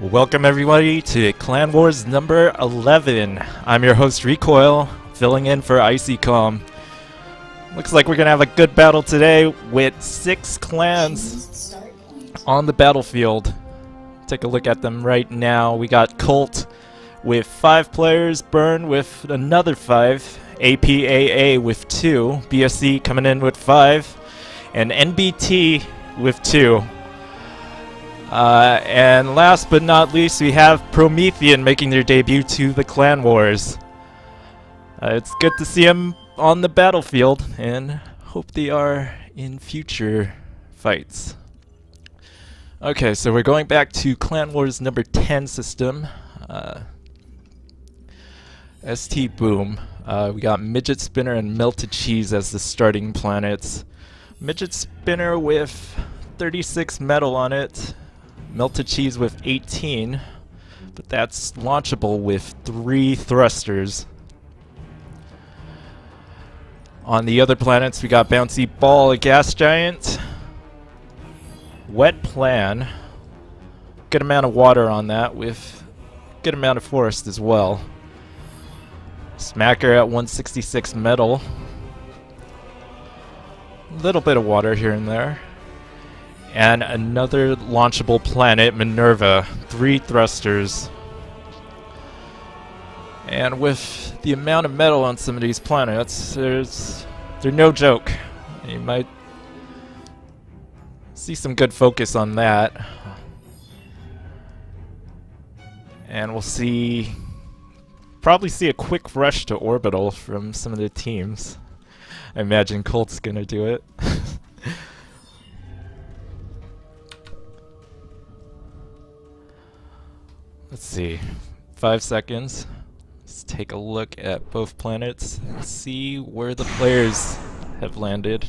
Welcome everybody to Clan Wars number 11. I'm your host Recoil, filling in for Icy Calm. Looks like we're gonna have a good battle today with 6 clans on the battlefield. Take a look at them right now. We got Cult with 5 players, Burn with another 5, APAA with 2, BSC coming in with 5, and NBT with 2. And last but not least, we have Promethean making their debut to the Clan Wars. It's good to see them on the battlefield, and hope they are in future fights. Okay, so we're going back to Clan Wars number 10 system. ST Boom. We got Midget Spinner and Melted Cheese as the starting planets. Midget Spinner with 36 metal on it. Melted Cheese with 18, but that's launchable with 3 thrusters. On the other planets, we got Bouncy Ball, a gas giant. Wet Plan. Good amount of water on that with good amount of forest as well. Smacker at 166 metal. Little bit of water here and there. And another launchable planet, Minerva, 3 thrusters. And with the amount of metal on some of these planets, they're no joke. You might see some good focus on that. And we'll probably see a quick rush to orbital from some of the teams. I imagine Colt's gonna do it. Let's see, 5 seconds. Let's take a look at both planets and see where the players have landed.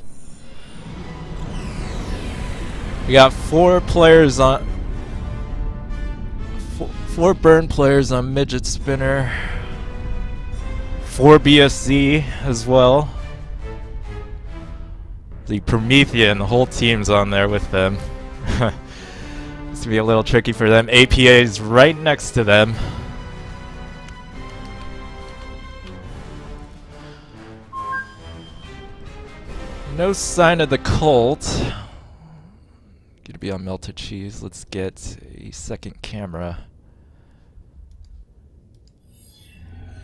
We got 4 players on, 4 Burn players on Midget Spinner, 4 BSC as well. The Promethean, the whole team's on there with them. It's gonna be a little tricky for them. APA is right next to them. No sign of the Cult. Gonna be on Melted Cheese. Let's get a second camera.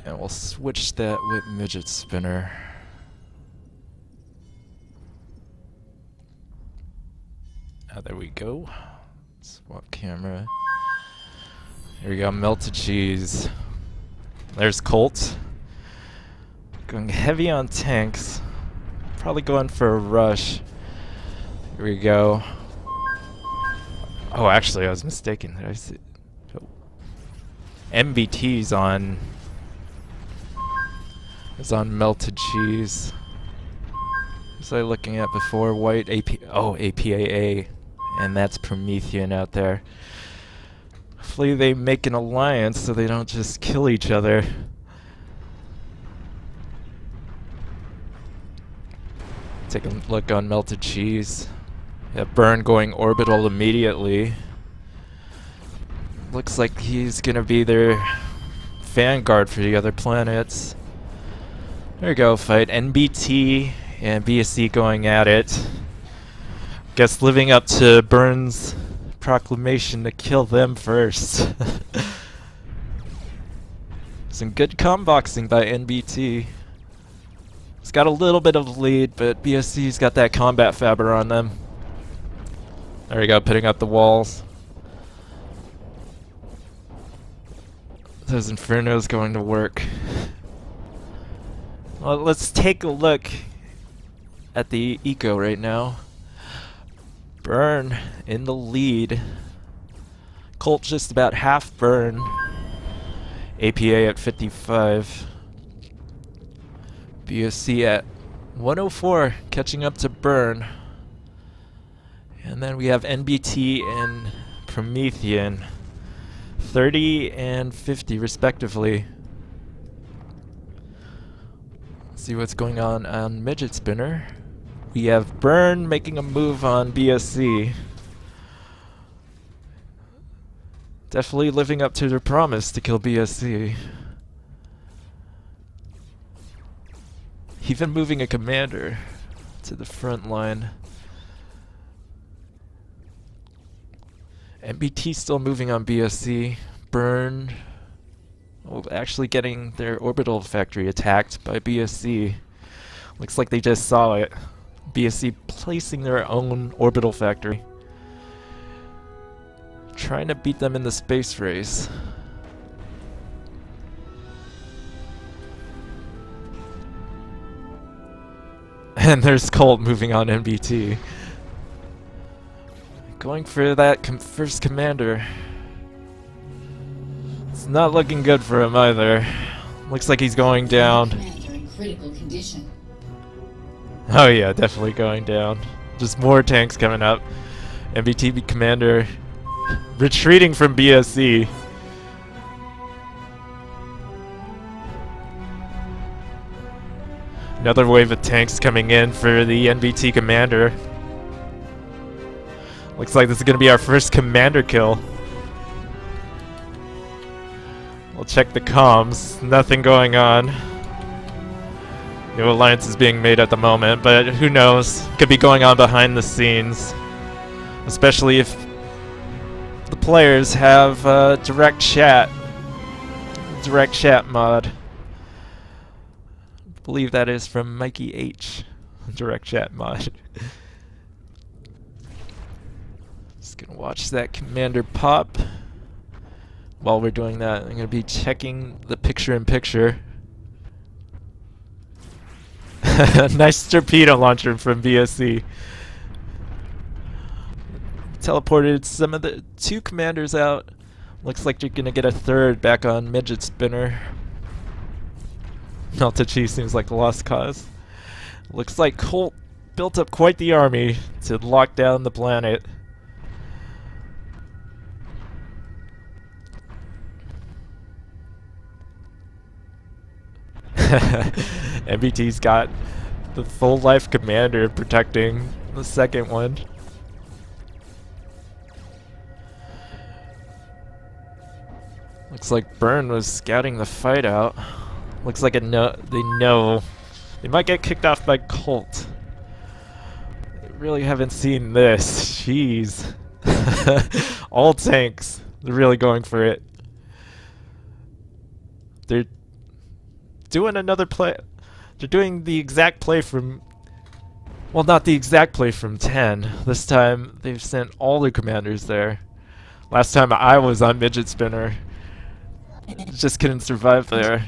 And we'll switch that with Midget Spinner. There we go. Swap camera. Here we go, Melted Cheese. There's Colt. Going heavy on tanks. Probably going for a rush. Here we go. Oh, actually, I was mistaken. Did I see? Oh. MBT's on. Is on Melted Cheese. What was I looking at before? White AP. Oh, APAA. And that's Promethean out there. Hopefully they make an alliance so they don't just kill each other. Take a look on Melted Cheese. Yeah, Burn going orbital immediately. Looks like he's gonna be their vanguard for the other planets. There we go, fight NBT and BSC going at it. Guess living up to Burn's proclamation to kill them first. Some good comboxing by NBT. He's got a little bit of lead, but BSC's got that combat fabric on them. There we go, putting up the walls. Those Infernos going to work. Well, let's take a look at the eco right now. Burn in the lead. Colt just about half Burn. APA at 55. BSC at 104, catching up to Burn. And then we have NBT and Promethean, 30 and 50 respectively. Let's see what's going on Midget Spinner. We have Burn making a move on BSC. Definitely living up to their promise to kill BSC. Even moving a commander to the front line. MBT still moving on BSC. Burn. Oh, actually getting their orbital factory attacked by BSC. Looks like they just saw it. BSC placing their own orbital factory. Trying to beat them in the space race. And there's Colt moving on MBT. Going for that first commander. It's not looking good for him either. Looks like he's going down. Critical condition. Oh yeah, definitely going down. Just more tanks coming up. MBT commander retreating from BSC. Another wave of tanks coming in for the NBT commander. Looks like this is going to be our first commander kill. We'll check the comms. Nothing going on. No alliance is being made at the moment, but who knows? Could be going on behind the scenes. Especially if the players have direct chat. Direct chat mod. I believe that is from Mikey H. Direct chat mod. Just gonna watch that commander pop. While we're doing that, I'm gonna be checking the picture-in-picture. Nice torpedo launcher from BSC. Teleported some of the 2 commanders out. Looks like you're gonna get a third back on midget spinner. Meltachi seems like a lost cause. Looks like Colt built up quite the army to lock down the planet. MBT's got the full life commander protecting the second one. Looks like Burn was scouting the fight out. Looks like they know they might get kicked off by Colt. They really haven't seen this. Jeez. All tanks. They're really going for it. They're doing another play. They're doing the exact play from... Well, not the exact play from 10. This time, they've sent all the commanders there. Last time I was on midget spinner. Just couldn't survive there.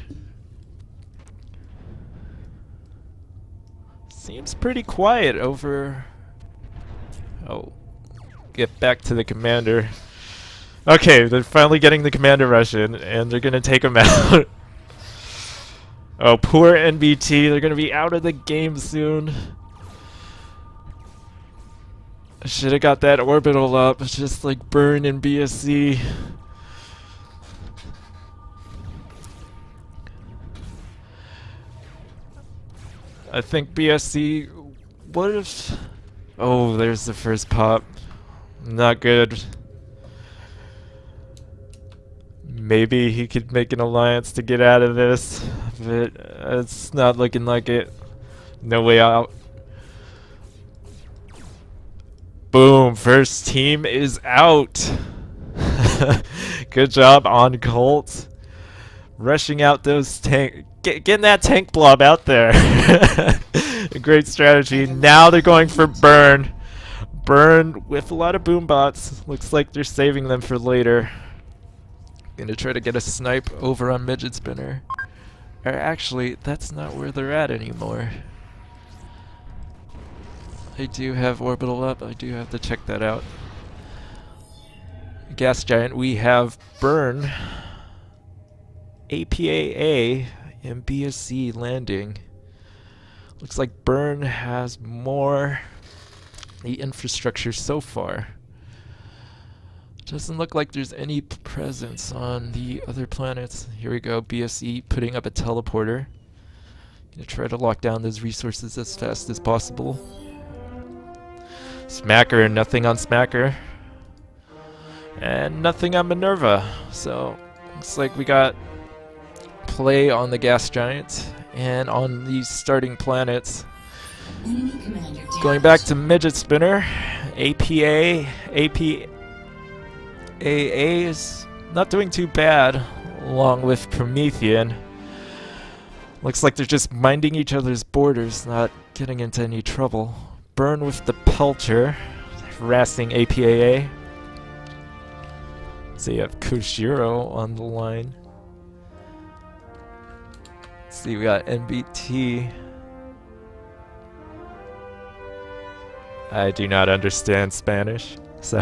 Seems pretty quiet over... Oh. Get back to the commander. Okay, they're finally getting the commander rush in, and they're gonna take him out. Oh, poor NBT. They're gonna be out of the game soon. I should have got that orbital up, just like Burn and BSC. I think BSC would have... Oh, there's the first pop. Not good. Maybe he could make an alliance to get out of this, but it's not looking like it. No way out. Boom, first team is out. Good job on Colt. Rushing out those tank, getting that tank blob out there. A great strategy. Now they're going for Burn. Burn with a lot of boom bots. Looks like they're saving them for later. Gonna try to get a snipe over on midget spinner. Or actually, that's not where they're at anymore. I do have orbital up. I do have to check that out. Gas giant. We have Burn, APAA, and BSC landing. Looks like Burn has more the infrastructure so far. Doesn't look like there's any presence on the other planets. Here we go, BSC putting up a teleporter. Gonna try to lock down those resources as fast as possible. Smacker, nothing on Smacker. And nothing on Minerva. So, looks like we got play on the gas giant and on these starting planets. Enemy commander Going back to midget spinner, APA is not doing too bad, along with Promethean. Looks like they're just minding each other's borders, not getting into any trouble. Burn with the Pelcher, harassing APAA. So you have Koshiro on the line. Let's see, we got NBT. I do not understand Spanish, so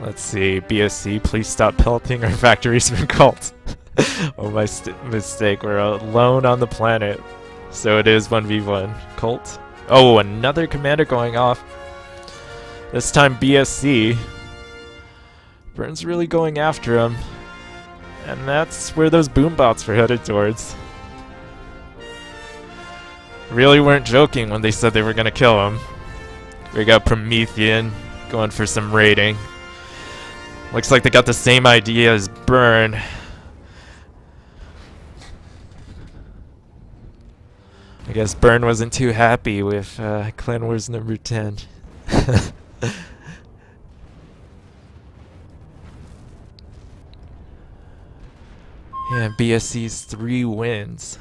let's see. BSC, please stop pelting our factories from cult. Oh, my mistake. We're alone on the planet, so it is 1v1 cult. Oh, another commander going off. This time BSC. Burn's really going after him. And that's where those boombots were headed towards. Really weren't joking when they said they were gonna kill him. We got Promethean going for some raiding. Looks like they got the same idea as Burn. I guess Burn wasn't too happy with Clan Wars number 10. Yeah, BSC's 3 wins.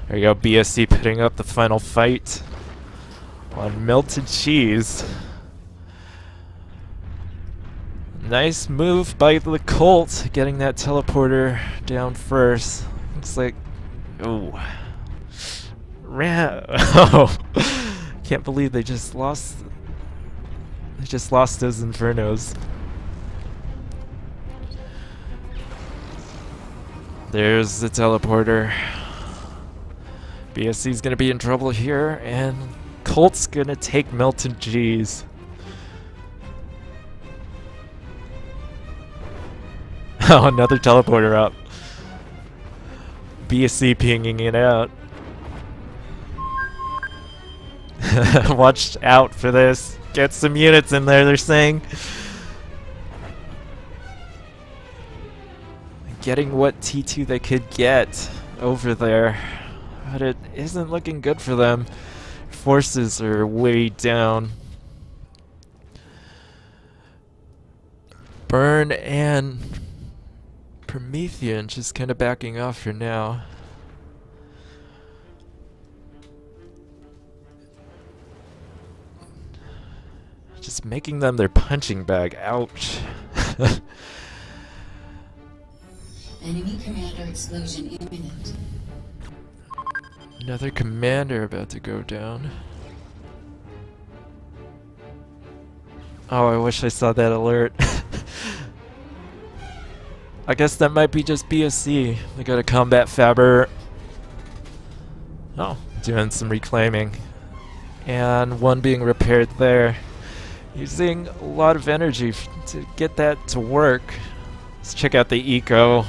There you go, BSC putting up the final fight on melted cheese. Nice move by the Colt, getting that teleporter down first. Looks like... Oh. Oh. Can't believe they just lost... They just lost those Infernos. There's the teleporter. BSC's gonna be in trouble here, and Colt's gonna take melted cheese. Oh, another teleporter up. BSC pinging it out. Watch out for this. Get some units in there, they're saying. Getting what T2 they could get over there. But it isn't looking good for them. Forces are way down. Burn and Promethean just kind of backing off for now. Just making them their punching bag. Ouch. Enemy commander explosion imminent. Another commander about to go down. Oh, I wish I saw that alert. I guess that might be just BSC. They got a combat fabber. Oh, doing some reclaiming. And one being repaired there. Using a lot of energy to get that to work. Let's check out the eco.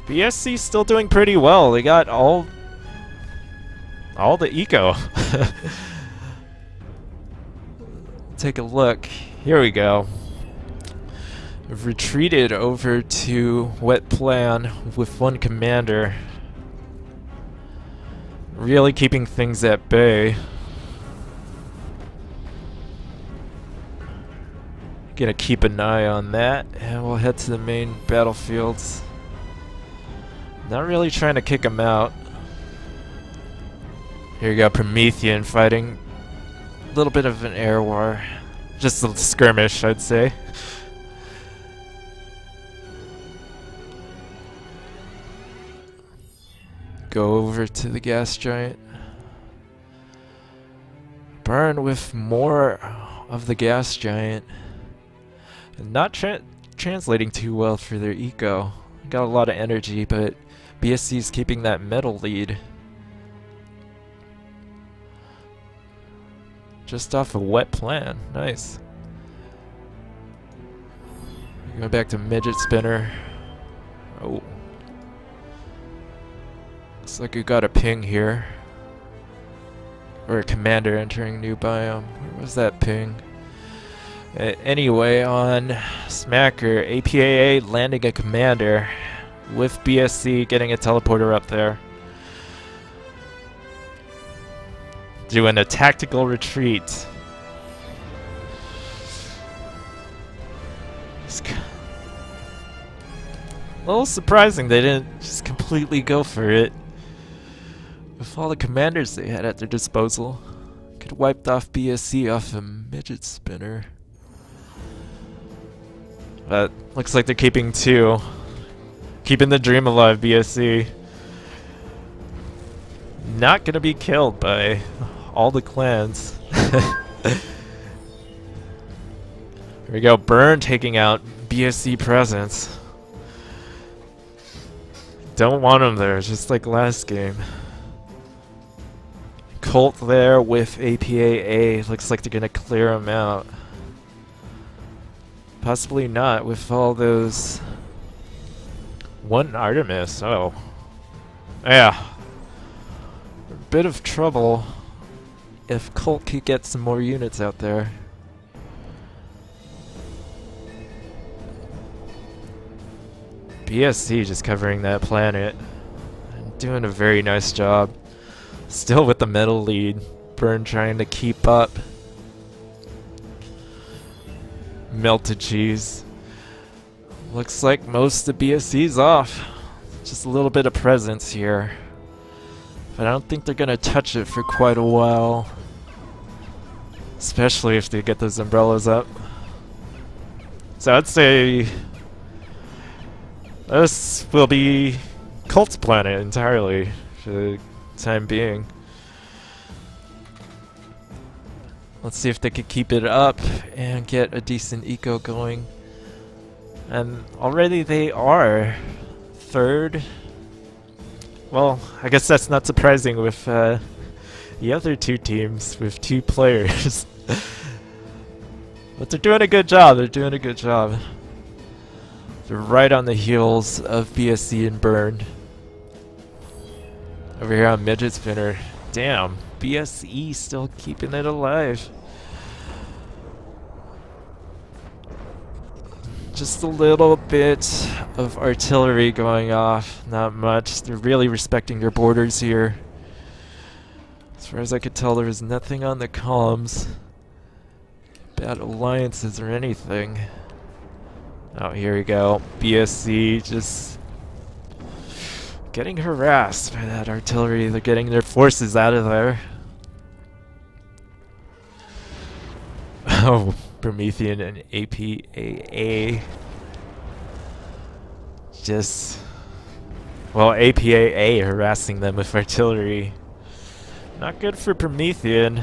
BSC's still doing pretty well. They got all the eco. Take a look. Here we go. We've retreated over to Wet Plan with one commander. Really keeping things at bay. Gonna keep an eye on that, and we'll head to the main battlefields. Not really trying to kick him out. Here you go, Promethean fighting a little bit of an air war. Just a skirmish, I'd say. Go over to the gas giant. Burn with more of the gas giant. And not translating too well for their eco. Got a lot of energy, but BSC's keeping that metal lead. Just off a Wet Plan. Nice. Going back to midget spinner. Oh. Looks like we got a ping here. Or a commander entering new biome. Where was that ping? Anyway, on Smacker, APAA landing a commander with BSC getting a teleporter up there. Doing a tactical retreat. It's a little surprising they didn't just completely go for it. With all the commanders they had at their disposal, could have wiped off BSC off a midget spinner. But looks like they're keeping two. Keeping the dream alive, BSC. Not gonna be killed by all the clans. Here we go, Burn taking out BSC presence. Don't want him there, just like last game. Colt there with APAA. Looks like they're gonna clear him out. Possibly not with all those. One Artemis, oh. Yeah. A bit of trouble if Colt could get some more units out there. BSC just covering that planet. And doing a very nice job. Still with the middle lead. Burn trying to keep up. Melted cheese. Looks like most of BSC's off. Just a little bit of presence here. But I don't think they're gonna touch it for quite a while. Especially if they get those umbrellas up. So I'd say this will be Colt's planet entirely for the time being. Let's see if they could keep it up and get a decent eco going. And already they are third. Well, I guess that's not surprising with the other two teams with two players. But they're doing a good job. They're doing a good job. They're right on the heels of BSC and Burn. Over here on Midget Spinner. Damn, BSE still keeping it alive. Just a little bit of artillery going off, not much. They're really respecting their borders here. As far as I could tell, there was nothing on the comms. Bad alliances or anything. Oh, here we go. BSC just getting harassed by that artillery. They're getting their forces out of there. Oh, Promethean and APAA. Just, well, APAA harassing them with artillery. Not good for Promethean.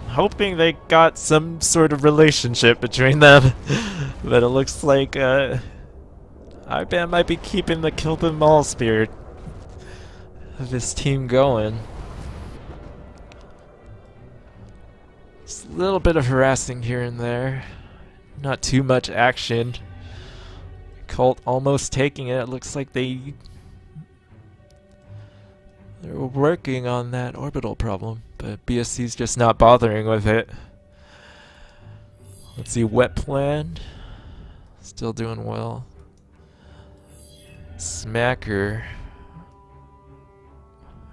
Hoping they got some sort of relationship between them. But it looks like IBAN might be keeping the kill them all spirit of this team going. Just a little bit of harassing here and there. Not too much action. Colt almost taking it. It looks like they're working on that orbital problem, but BSC's just not bothering with it. Let's see, Wet Plan. Still doing well. Smacker.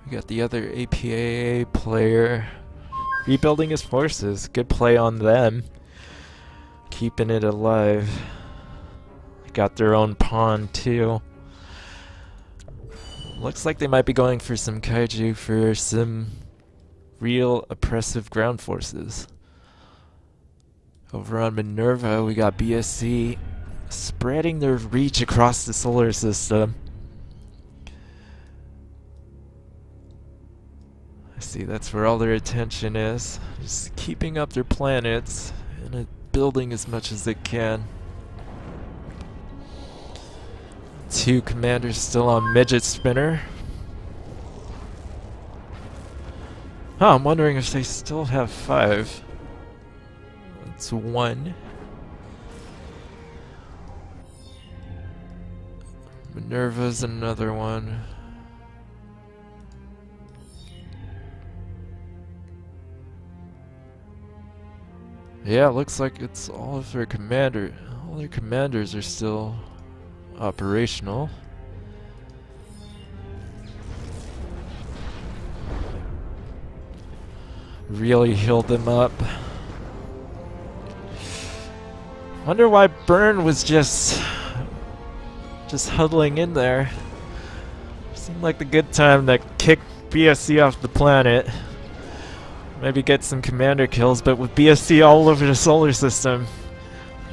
We got the other APAA player. Rebuilding his forces. Good play on them. Keeping it alive. Got their own pawn too. Looks like they might be going for some kaiju for some real oppressive ground forces. Over on Minerva, we got BSC spreading their reach across the solar system. I see that's where all their attention is. Just keeping up their planets and building as much as they can. Two commanders still on Midget Spinner. Huh, I'm wondering if they still have 5. That's 1. Minerva's another one. Yeah, it looks like it's all of their commander. All their commanders are still operational. Really healed them up. Wonder why Burn was just huddling in there. Seemed like the good time to kick BSC off the planet. Maybe get some commander kills, but with BSC all over the solar system,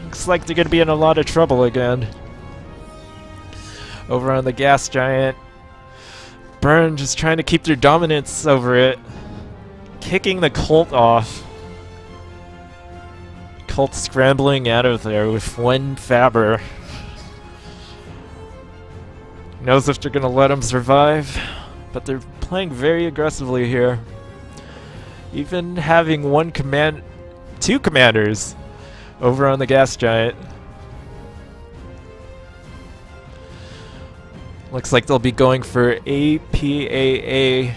looks like they're gonna be in a lot of trouble again. Over on the gas giant, Burn just trying to keep their dominance over it. Kicking the cult off. Cult scrambling out of there with one Faber. Knows if they're gonna let him survive, but they're playing very aggressively here. Even having two commanders over on the gas giant. Looks like they'll be going for APAA.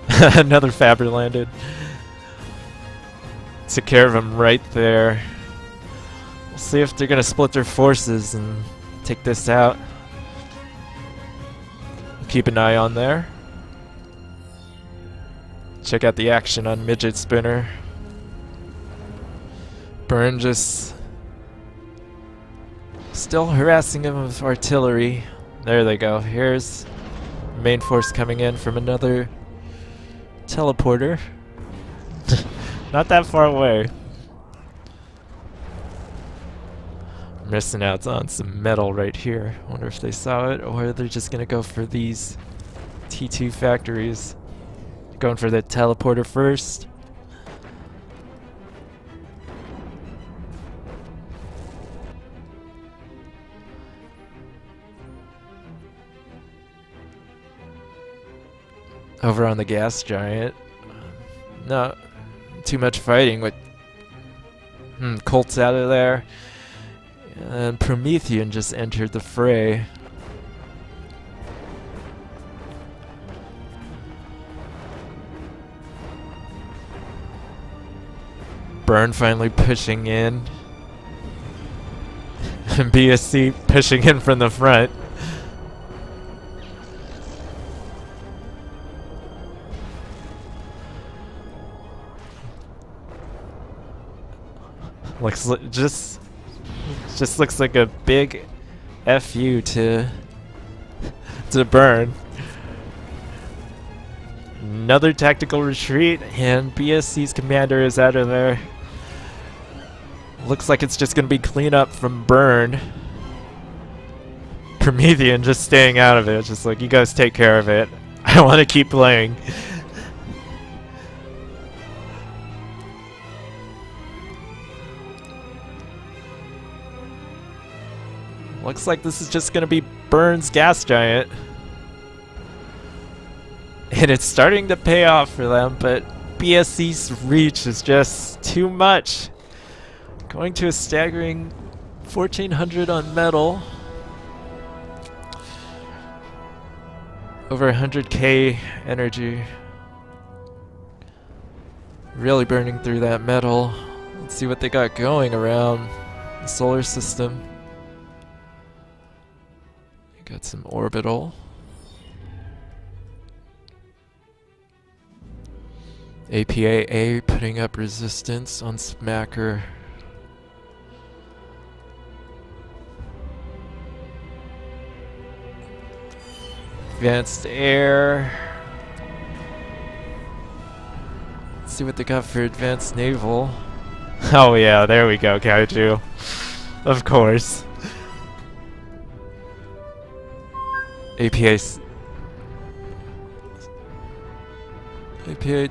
Another Faber landed. Took care of him right there. We'll see if they're gonna split their forces and take this out. Keep an eye on there. Check out the action on Midget Spinner. Burn just still harassing him with artillery. There they go. Here's main force coming in from another teleporter. Not that far away. Missing out on some metal right here. Wonder if they saw it, or they're just gonna go for these T2 factories. Going for the teleporter first. Over on the gas giant. Not too much fighting with Colt's out of there. And Promethean just entered the fray. Burn finally pushing in. And BSC pushing in from the front. Just looks like a big FU to Burn. Another tactical retreat, and BSC's commander is out of there. Looks like it's just gonna be cleanup from Burn. Promethean just staying out of it, just like, you guys take care of it. I want to keep playing. Looks like this is just gonna be Burn's gas giant. And it's starting to pay off for them, but BSC's reach is just too much. Going to a staggering 1400 on metal. Over 100k energy. Really burning through that metal. Let's see what they got going around the solar system. Got some orbital. APAA putting up resistance on Smacker. Advanced air. Let's see what they got for advanced naval. Oh yeah, there we go, Kaiju. Of course. APA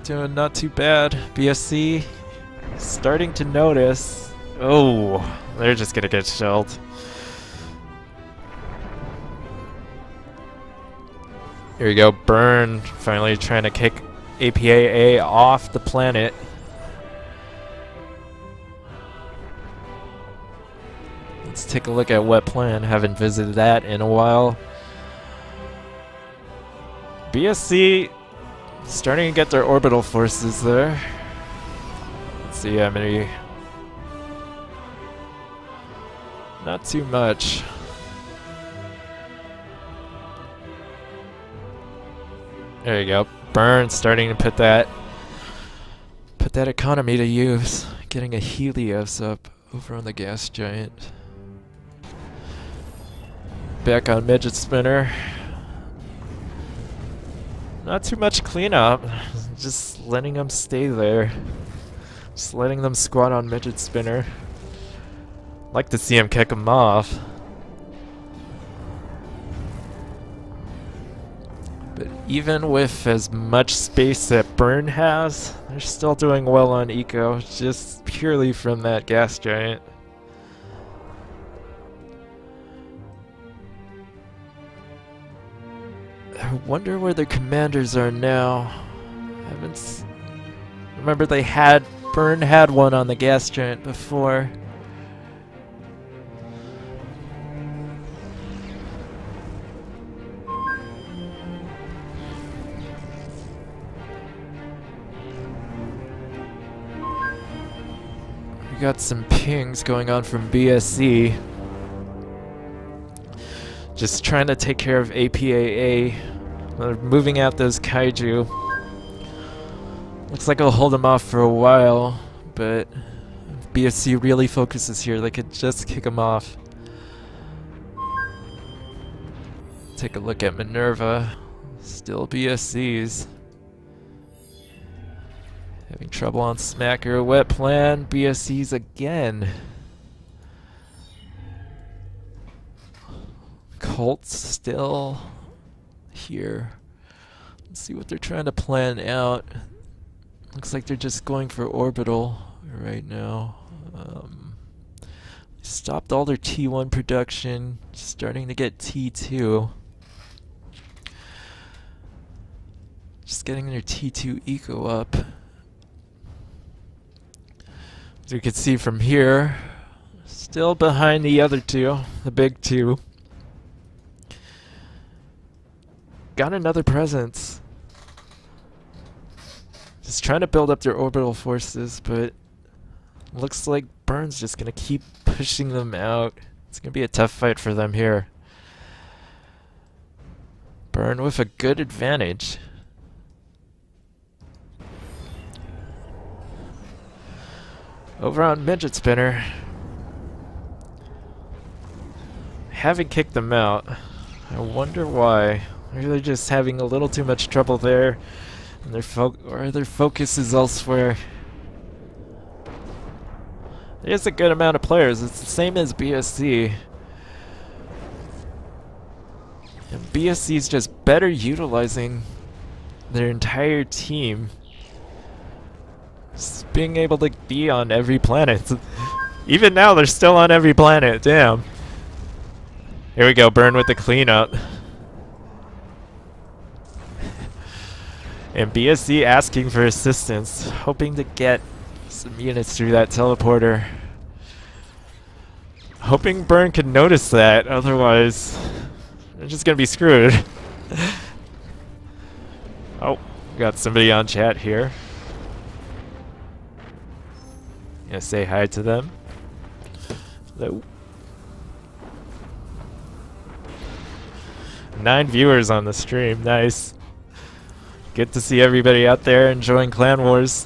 doing not too bad. BSC starting to notice. Oh, they're just gonna get shelled. Here we go, Burn finally trying to kick APAA off the planet. Let's take a look at Wet Plan. Haven't visited that in a while. BSC starting to get their orbital forces there. Let's see how many. Not too much. There you go. Burn starting to put that economy to use. Getting a Helios up over on the gas giant. Back on midget spinner. Not too much cleanup. Just letting them stay there. Just letting them squat on midget spinner. Like to see him kick him off. But even with as much space that Burn has, they're still doing well on eco, just purely from that gas giant. I wonder where their commanders are now. Remember Burn had one on the gas giant before. We got some pings going on from BSC. Just trying to take care of APAA. They're moving out those kaiju. Looks like I'll hold them off for a while, but if BSC really focuses here, they could just kick them off. Take a look at Minerva. Still BSC's. Having trouble on Smacker. Wet Plan. BSC's again. Colt's still here. Let's see what they're trying to plan out. Looks like they're just going for orbital right now. Stopped all their T1 production. Starting to get T2. Just getting their T2 eco up. As you can see from here, still behind the other two, the big two. Got another presence. Just trying to build up their orbital forces, but looks like Burn's just gonna keep pushing them out. It's gonna be a tough fight for them here. Burn with a good advantage. Over on midget spinner. Haven't kicked them out. I wonder why. Maybe they're just having a little too much trouble there, and their focus is elsewhere. There's a good amount of players. It's the same as BSC. And BSC's just better utilizing their entire team. Just being able to be on every planet. Even now, they're still on every planet. Damn. Here we go. Burn with the cleanup. And BSC asking for assistance, hoping to get some units through that teleporter. Hoping Burn can notice that, otherwise they're just gonna be screwed. Oh, got somebody on chat here. Gonna say hi to them. Hello. 9 viewers on the stream, nice. Good to see everybody out there enjoying Clan Wars.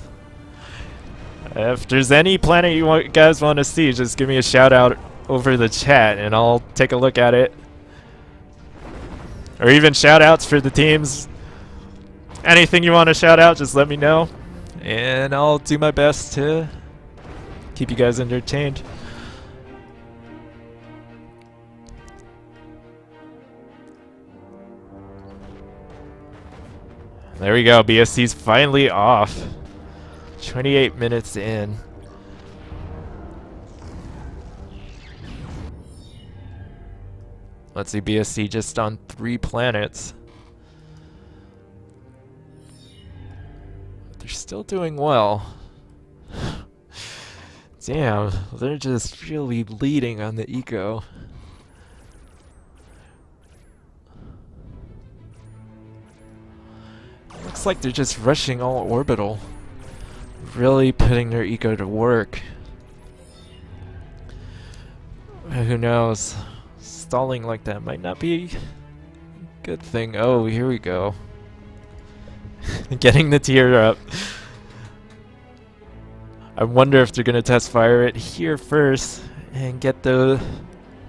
If there's any planet you guys want to see, just give me a shout out over the chat and I'll take a look at it. Or even shout outs for the teams. Anything you want to shout out, just let me know. And I'll do my best to keep you guys entertained. There we go, BSC's finally off. 28 minutes in. Let's see, BSC just on 3 planets. They're still doing well. Damn, they're just really leading on the eco. Looks like they're just rushing all orbital. Really putting their eco to work. Who knows? Stalling like that might not be a good thing. Oh, here we go. Getting the tier up. I wonder if they're gonna test fire it here first and get the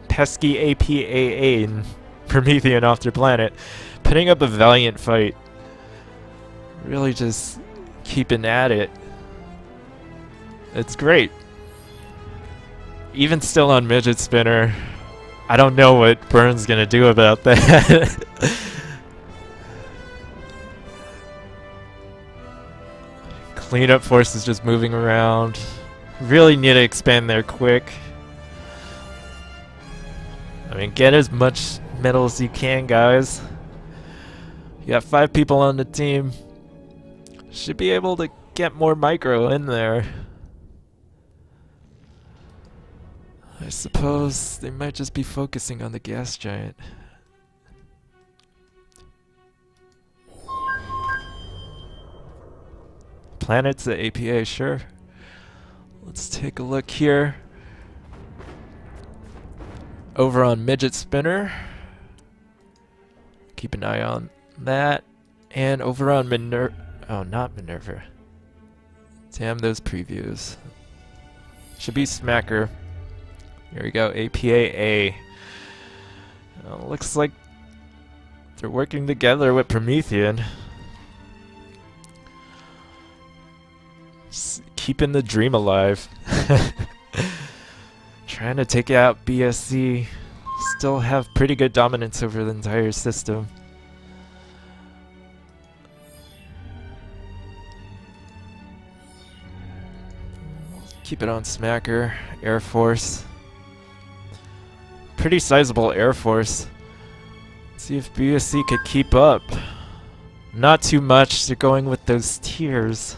pesky APAA and Promethean off their planet. Putting up a valiant fight. Really just keeping at it. It's great. Even still on Midget Spinner, I don't know what Burn's gonna do about that. Cleanup force is just moving around. Really need to expand there quick. I mean, get as much metal as you can, guys. You got 5 people on the team. Should be able to get more micro in there. I suppose they might just be focusing on the gas giant. Planets at APA, sure. Let's take a look here. Over on Midget Spinner. Keep an eye on that. And over on Minerva. Oh, not Minerva. Damn those previews. Should be Smacker. Here we go, APAA. Looks like they're working together with Promethean. Just keeping the dream alive. Trying to take out BSC. Still have pretty good dominance over the entire system. Keep it on Smacker. Air Force. Pretty sizable Air Force. Let's see if BSC could keep up. Not too much. They're going with those tiers.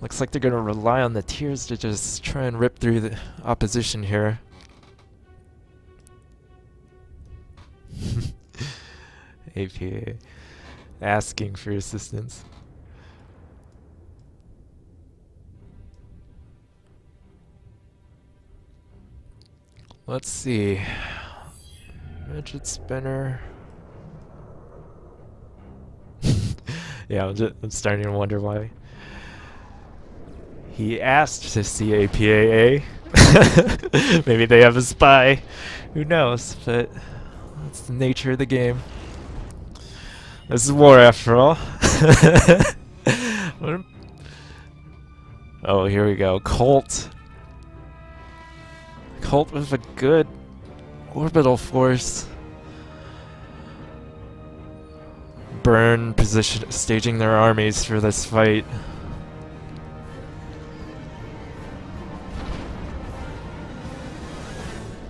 Looks like they're going to rely on the tiers to just try and rip through the opposition here. APA asking for assistance. Let's see. Midget Spinner. Yeah, I'm starting to wonder why. He asked to see APAA. Maybe they have a spy. Who knows? But that's the nature of the game. This is war after all. Oh, here we go. Colt. Colt with a good orbital force. Burn position staging their armies for this fight.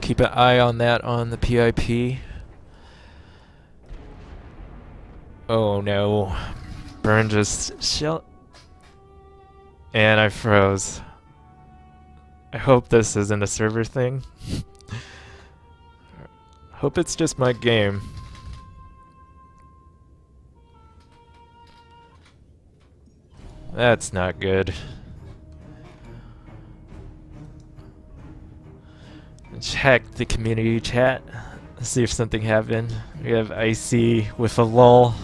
Keep an eye on that on the PIP. Oh no. Burn just shell. And I froze. I hope this isn't a server thing. Hope it's just my game. That's not good. Check the community chat. See if something happened. We have Icy with a lull.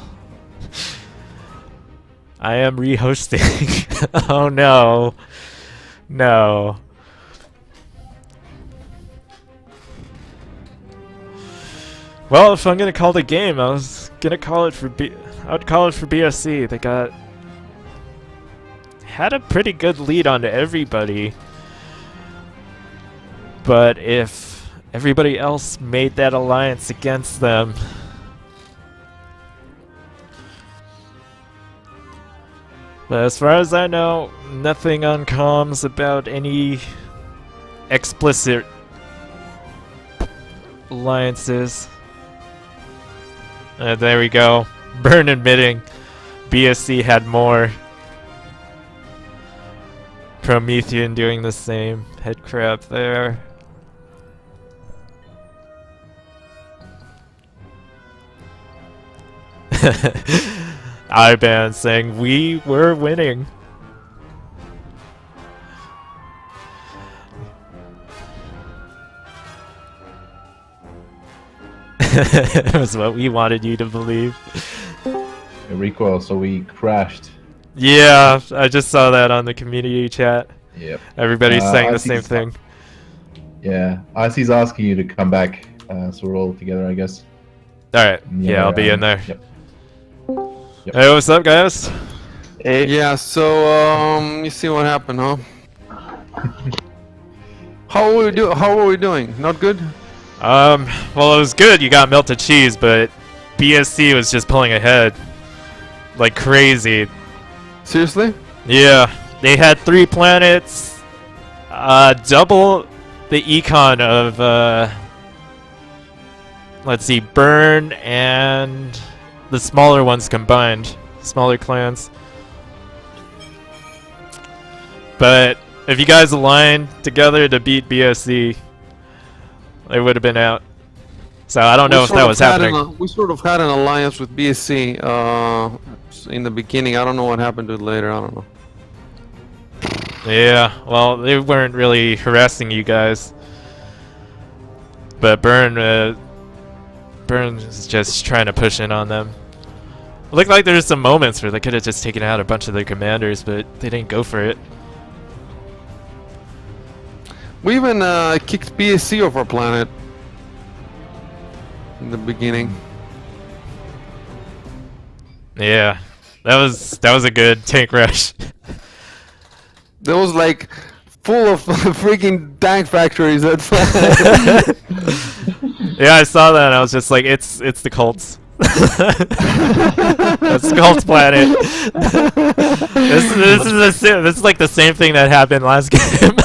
I am rehosting. Oh no. No. Well, if I'm gonna call the game, I was gonna call it for I would call it for BSC. They had a pretty good lead on everybody. But if everybody else made that alliance against them, but as far as I know, nothing on comms about any explicit alliances. There we go. Burn admitting BSC had more. Promethean doing the same. Head crab there. Iban saying we were winning. It was what we wanted you to believe. A recoil, so we crashed. Yeah, I just saw that on the community chat. Yep. Everybody's saying the same IC's thing. Yeah, IC's asking you to come back, so we're all together, I guess. Alright, yeah, I'll be in there. Yep. Yep. Hey, what's up, guys? Hey. Yeah, so you see what happened, huh? How are we doing? Not good? Well, it was good. You got melted cheese, but BSC was just pulling ahead like crazy. Seriously? Yeah, they had 3 planets, double the econ of let's see, Burn and the smaller ones combined, smaller clans. But if you guys aligned together to beat BSC, they would have been out. So I don't know if that was happening. We sort of had an alliance with BSC in the beginning. I don't know what happened to it later. I don't know. Yeah, well, they weren't really harassing you guys. But Burn is just trying to push in on them. It looked like there's some moments where they could have just taken out a bunch of their commanders, but they didn't go for it. We even kicked BSC off our planet in the beginning. Yeah, that was a good tank rush. That was like full of freaking tank factories. That's Yeah, I saw that and I was just like, it's the cults. That's Cult's planet. This is like the same thing that happened last game.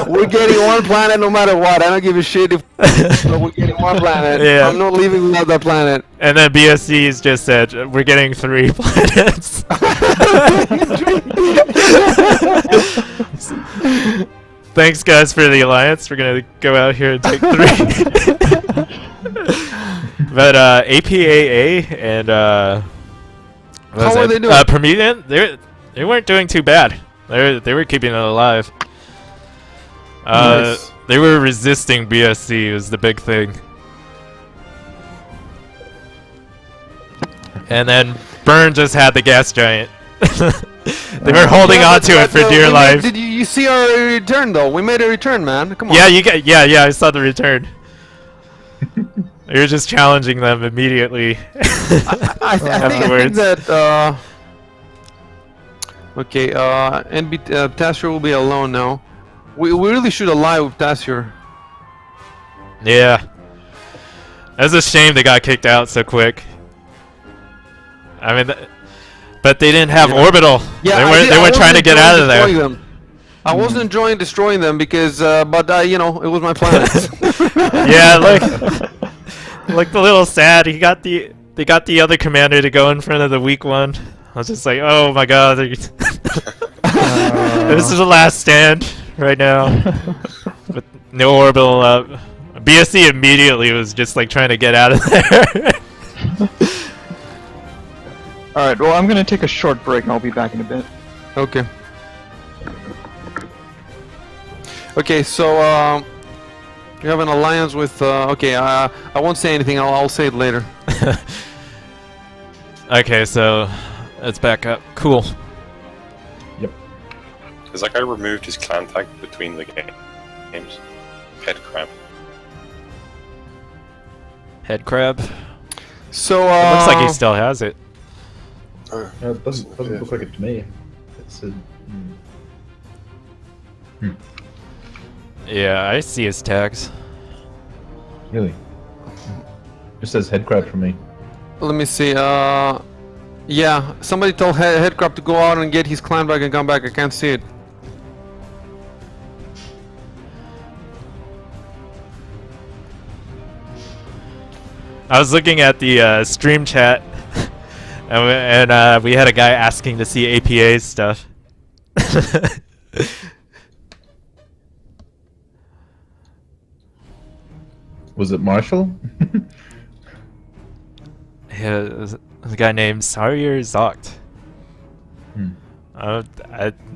We're getting one planet no matter what. I don't give a shit if but we're getting one planet. Yeah. I'm not leaving without that planet. And then BSC's just said, we're getting 3 planets. Thanks guys for the alliance. We're gonna go out here and take 3. But APAA and how are they doing? Promethean, they weren't doing too bad. They were keeping it alive. Nice. They were resisting BSC was the big thing. And then Burn just had the gas giant. They were holding on to it for dear life. Did you see our return though? We made a return, man. Come on. Yeah, I saw the return. You were just challenging them immediately. I think that okay, NB Tassur will be alone now. We really should ally with Tassur. Yeah. That's a shame they got kicked out so quick. I mean, but they didn't have orbital. Yeah, they weren't trying to get out of there. Them. I wasn't enjoying destroying them because, but you know, it was my planet. Yeah, like the little sad. They got the other commander to go in front of the weak one. I was just like, oh my god, this is the last stand right now. With no orbital up. BSC immediately was just like trying to get out of there. Alright, well I'm gonna take a short break and I'll be back in a bit. Okay. Okay, so you have an alliance with. Okay, I won't say anything. I'll say it later. Okay, so let's back up. Cool. Yep. Has that guy removed his clan tag between the games? Head crab. Head crab. So It looks like he still has it. It doesn't look like it to me. It's a... Yeah, I see his tags. Really? Just says head crab for me. Let me see. Yeah, somebody told Headcrab to go out and get his clan back and come back. I can't see it. I was looking at the stream chat, and we had a guy asking to see APA's stuff. Was it Marshall? Yeah, there's a guy named Sarier Zocht. Hmm.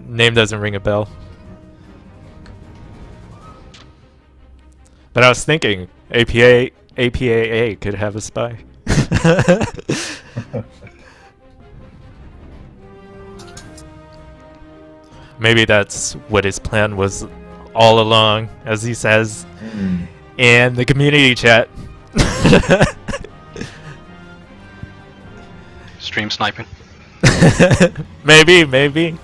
Name doesn't ring a bell. But I was thinking APAA could have a spy. Maybe that's what his plan was all along, as he says in the community chat. Stream sniping. Maybe.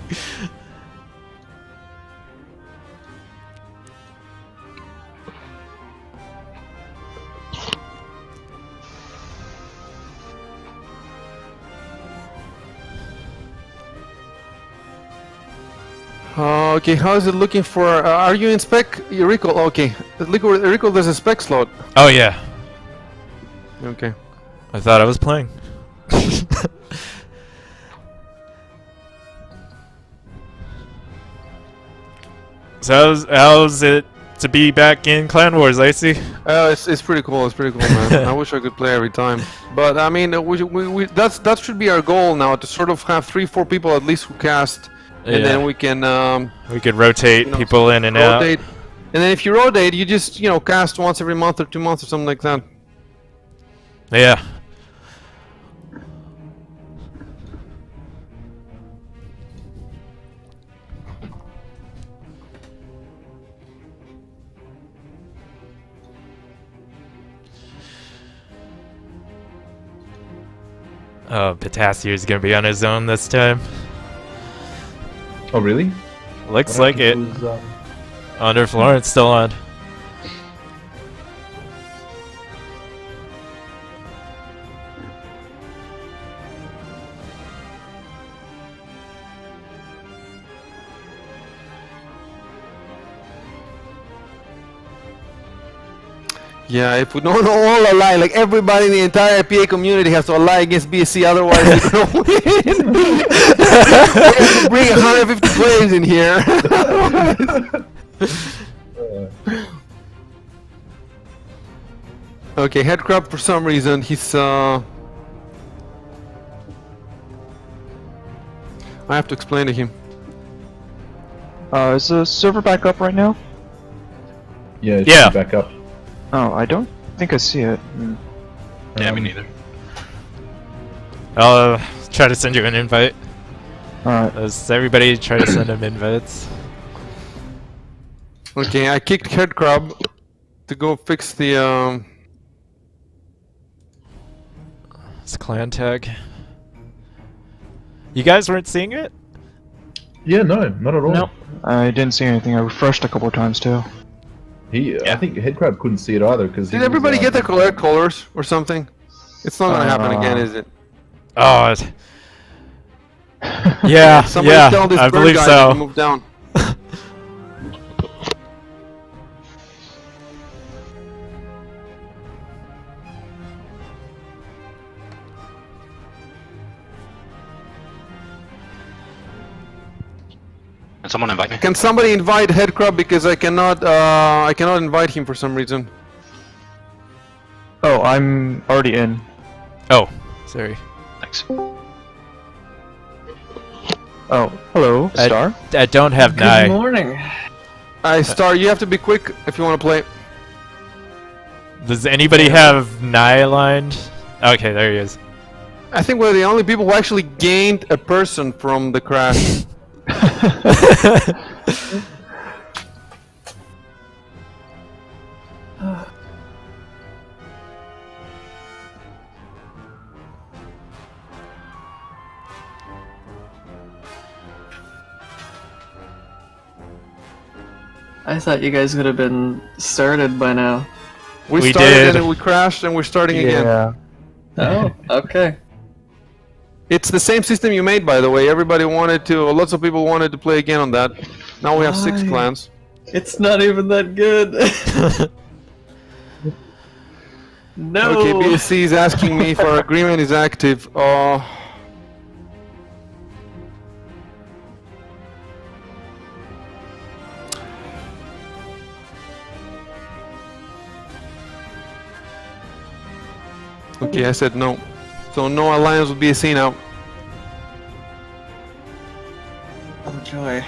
Okay, how is it looking for? Are you in spec? Recoil? Okay, recoil. There's a spec slot. Oh yeah, Okay. I thought I was playing. So how's it to be back in Clan Wars, Icy? It's pretty cool. It's pretty cool, man. I wish I could play every time. But I mean, that should be our goal now, to sort of have 3-4 people at least who cast, and then we can we could rotate you know, people in and rotate. out. And then if you rotate, you just cast once every month or 2 months or something like that. Yeah. Oh, Potassium's gonna be on his own this time. Oh, really? Looks What like it. happened to his, Under Florence still on. Yeah, if we don't all ally, like everybody in the entire PA community has to ally against BSC, otherwise we're gonna win. We have to bring 150 players in here. Okay, Headcrab for some reason he's I have to explain to him. Is the server back up right now? Yeah, it Yeah. should be back up. Oh, I don't think I see it. Yeah, me neither. I'll try to send you an invite. Alright. Does everybody try to send him invites? Okay, I kicked Headcrab to go fix the It's clan tag. You guys weren't seeing it? Yeah, no, not at all. Nope. I didn't see anything. I refreshed a couple of times too. I think Headcrab couldn't see it either because. Did everybody get the color colors or something? It's not gonna happen again, is it? Oh, yeah, Somebody yeah, tell this I bird believe guy so. to move down. Can someone invite me? Can somebody invite Headcrab because I cannot invite him for some reason. Oh, I'm already in. Oh, sorry. Thanks. Oh, hello, I- Star. I don't have Nye. morning. Star, you have to be quick if you want to play. Does anybody have Nye aligned? Okay, there he is. I think we're the only people who actually gained a person from the crash. I thought you guys would have been started by now. We We started did. and then we crashed and we're starting again. Yeah. Oh, okay. It's the same system you made, by the way. Everybody wanted to, lots of people wanted to play again on that. Now we have 6 Why? clans. It's not even that good. No. Okay, BSC is asking me if our agreement is active. Okay, I said no. So no alliance with BSC now. Oh joy.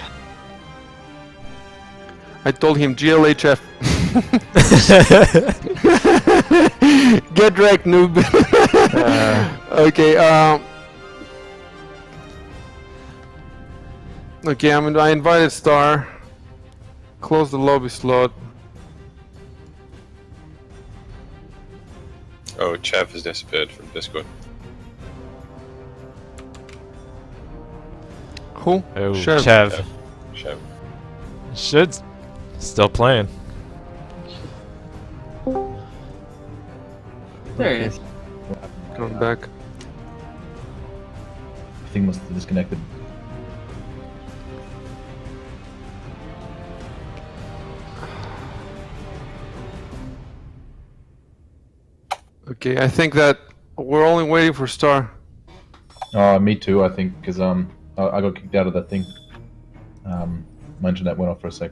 I told him GLHF. Get wrecked, noob. Okay, okay, I invited Star. Close the lobby slot. Oh, Chav has disappeared from Discord. Who? Oh, Chev. Chev. Chav. Should still playing. There he is. Coming back. I think must have disconnected. Okay, I think that we're only waiting for Star. Me too. I think because I got kicked out of that thing. My internet went off for a sec.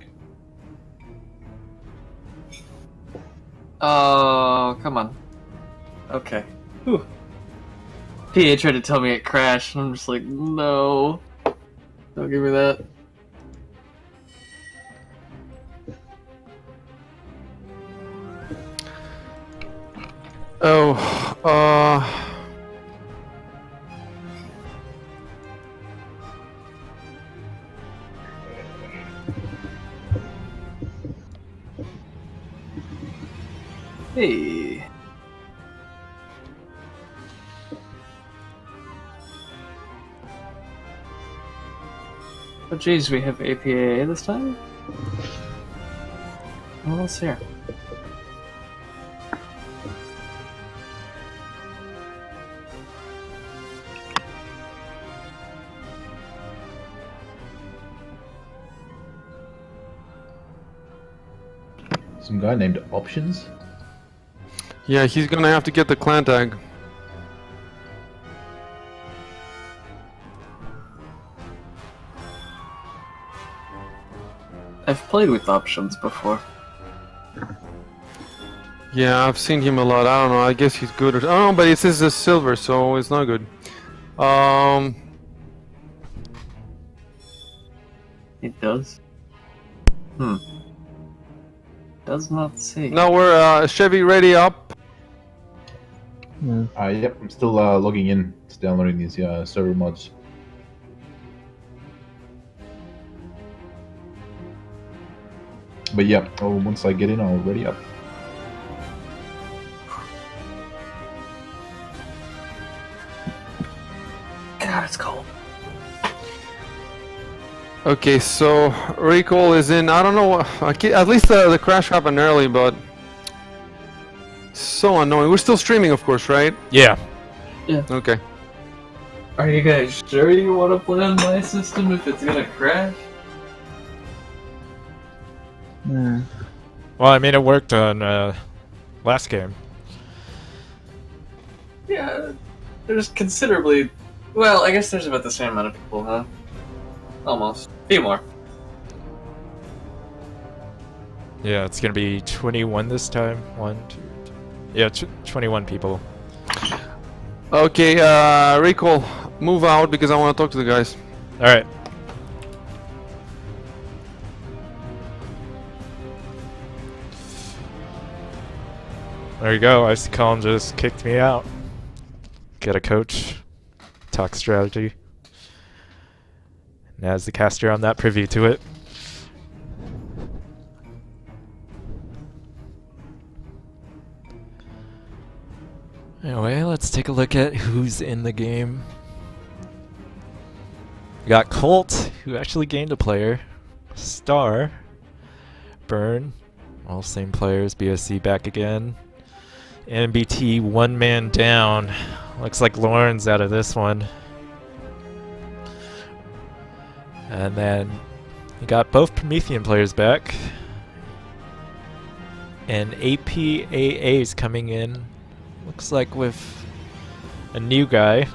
Oh, come on. Okay. Whew. PA tried to tell me it crashed, and I'm just like, no. Don't give me that. Oh, Hey. Oh jeez, we have APA this time? What else here? Some guy named Options. yeah, he's gonna have to get the clan tag. I've played with options before. Yeah, I've seen him a lot. I don't know. I guess he's good. Or, oh, but it says a silver, so it's not good. It does. Does not say. Now we're Chevy ready up. Yep, I'm still logging in. It's downloading these server mods. But yeah, once I get in, I'll ready up. God, it's cold. Okay, so recoil is in. I don't know. At least the crash happened early, but so annoying. We're still streaming, of course, right? Yeah. Okay. Are you guys sure you want to play on my system if it's gonna crash? Well, I mean, it worked on last game. Yeah, there's considerably. Well, I guess there's about the same amount of people, huh? Almost. A few more. Yeah, it's gonna be 21 this time. 1, 2, 3. Yeah, 21 people. Okay, recoil, move out because I want to talk to the guys. All right. There you go. Icy Calm just kicked me out. Get a coach. Talk strategy. And as the caster, I'm not privy to it. Anyway, let's take a look at who's in the game. We got Colt, who actually gained a player. Star. Burn. All same players. BSC back again. NBT one man down. Looks like Lauren's out of this one. And then you got both Promethean players back. And APAA's coming in. Looks like with a new guy.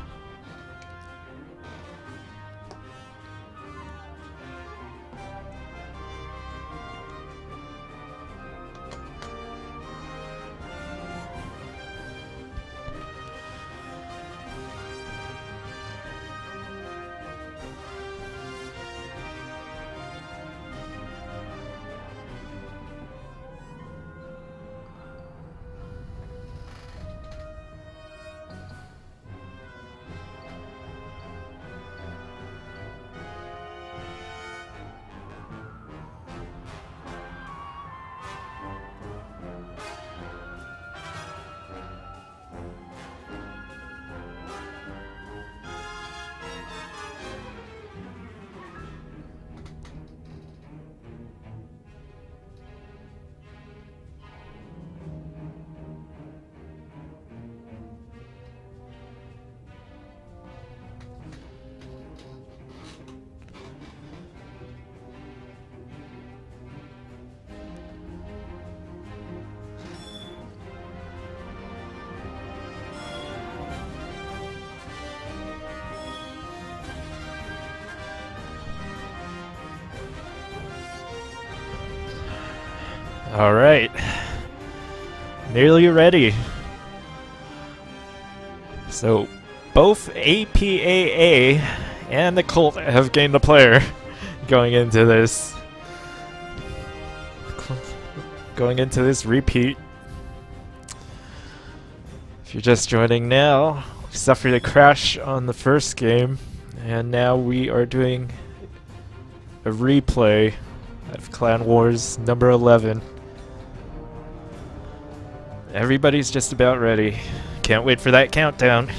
Alright. Nearly ready. So, both APAA and the Cult have gained a player going into this. Going into this repeat. If you're just joining now, we suffered a crash on the first game, and now we are doing a replay of Clan Wars number 11. Everybody's just about ready. Can't wait for that countdown.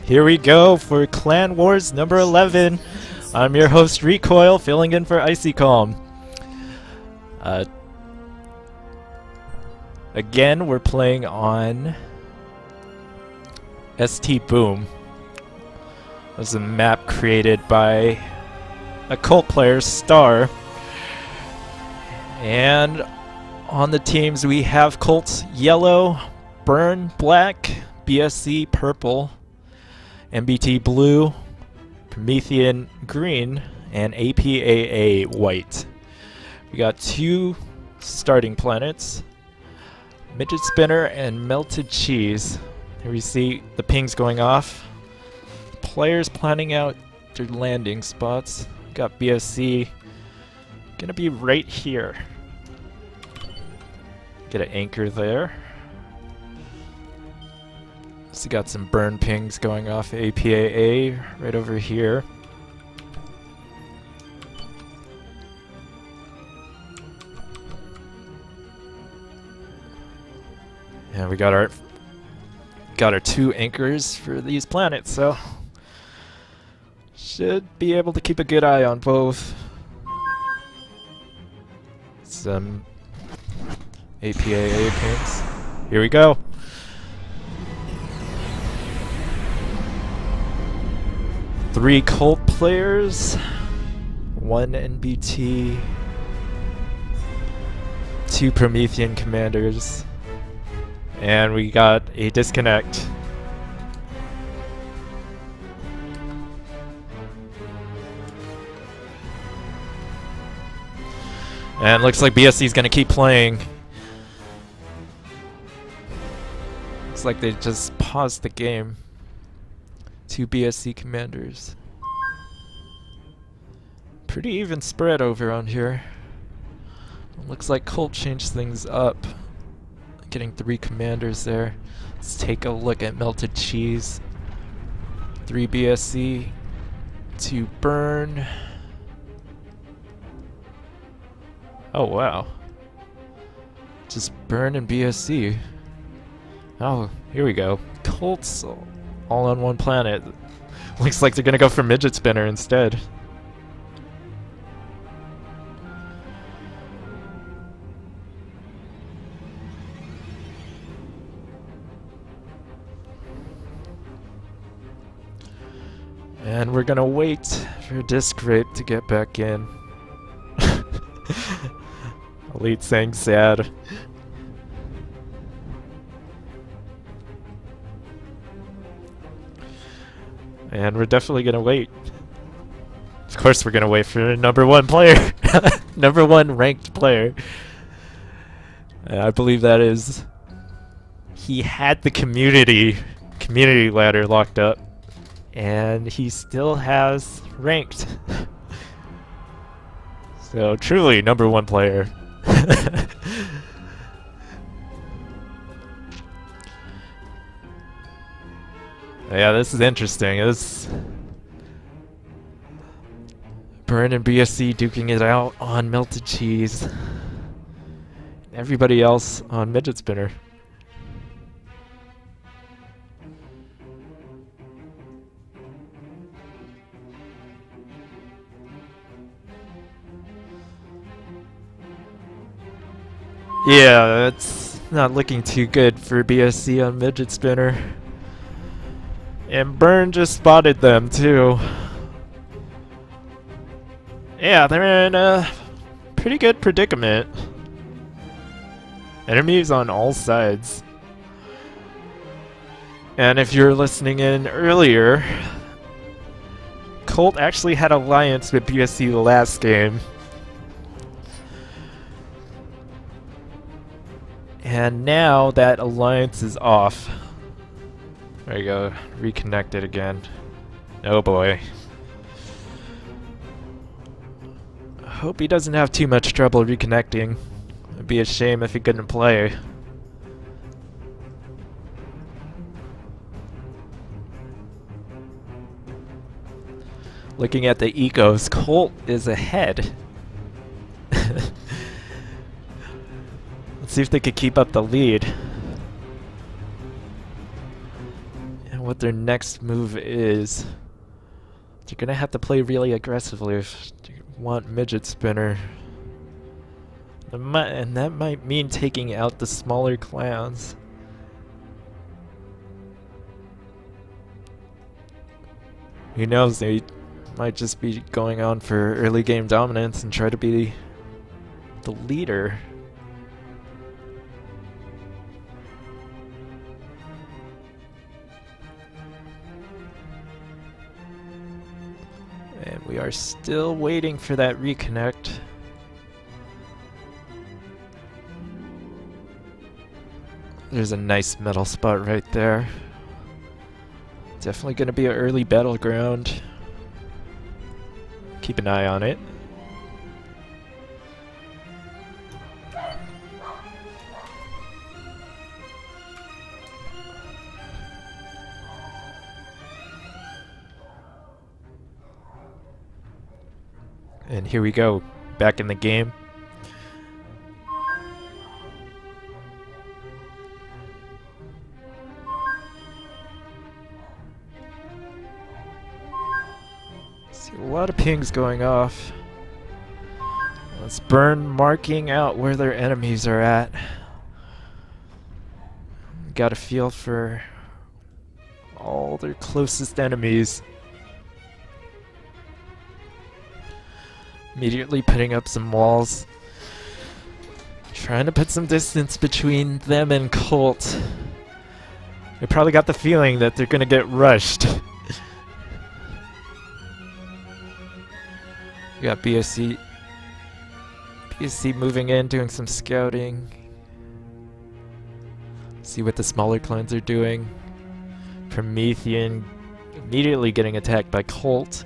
Here we go for Clan Wars number 11. I'm your host Recoil, filling in for Icy Calm. Again, we're playing on ST Boom. It was a map created by a Cult player, Star. And on the teams we have Cult Yellow, Burn Black, BSC Purple, MBT Blue, Promethean Green, and APAA White. We got 2 starting planets, Midget Spinner and Melted Cheese. Here we see the pings going off. Players planning out their landing spots. We got BSC gonna be right here. Get an anchor there. So got some burn pings going off APAA right over here. And we got our 2 anchors for these planets, so should be able to keep a good eye on both. Some APAA pings. Here we go. Three Cult players, 1 NBT, 2 Promethean commanders, and we got a disconnect. And looks like BSC is gonna keep playing. Looks like they just paused the game. 2 BSC commanders. Pretty even spread over on here. Looks like Cult changed things up. Getting 3 commanders there. Let's take a look at Melted Cheese. 3 BSC, 2 Burn. Oh wow. Just Burn and BSC. Oh, here we go. Cults all on one planet. Looks like they're gonna go for Midget Spinner instead. And we're gonna wait for Disc Rape to get back in. Elite saying sad. And we're definitely gonna wait. Of course we're gonna wait for the number 1 player. Number 1 ranked player. I believe that is... He had the community ladder locked up. And he still has ranked. So truly number 1 player. Yeah, this is interesting. This Burn and BSC duking it out on Melted Cheese. everybody else on midget spinner. Yeah, it's not looking too good for BSC on midget spinner. And Burn just spotted them too. Yeah, they're in a pretty good predicament. Enemies on all sides. And if you're listening in earlier, Colt actually had alliance with BSC the last game. And now that alliance is off. There you go, reconnected again. Oh boy. I hope he doesn't have too much trouble reconnecting. It'd be a shame if he couldn't play. Looking at the ecos, Colt is ahead. Let's see if they could keep up the lead. And what their next move is. They're gonna have to play really aggressively if you want midget spinner. And that might mean taking out the smaller clans. Who knows, they might just be going on for early game dominance and try to be the leader. And we are still waiting for that reconnect. There's a nice metal spot right there. Definitely going to be an early battleground. Keep an eye on it. And here we go, back in the game. See a lot of pings going off. Let's Burn marking out where their enemies are at. Got a feel for all their closest enemies. Immediately putting up some walls. Trying to put some distance between them and Colt. They probably got the feeling that they're gonna get rushed. We got BSC moving in, doing some scouting. See what the smaller clans are doing. Promethean immediately getting attacked by Colt.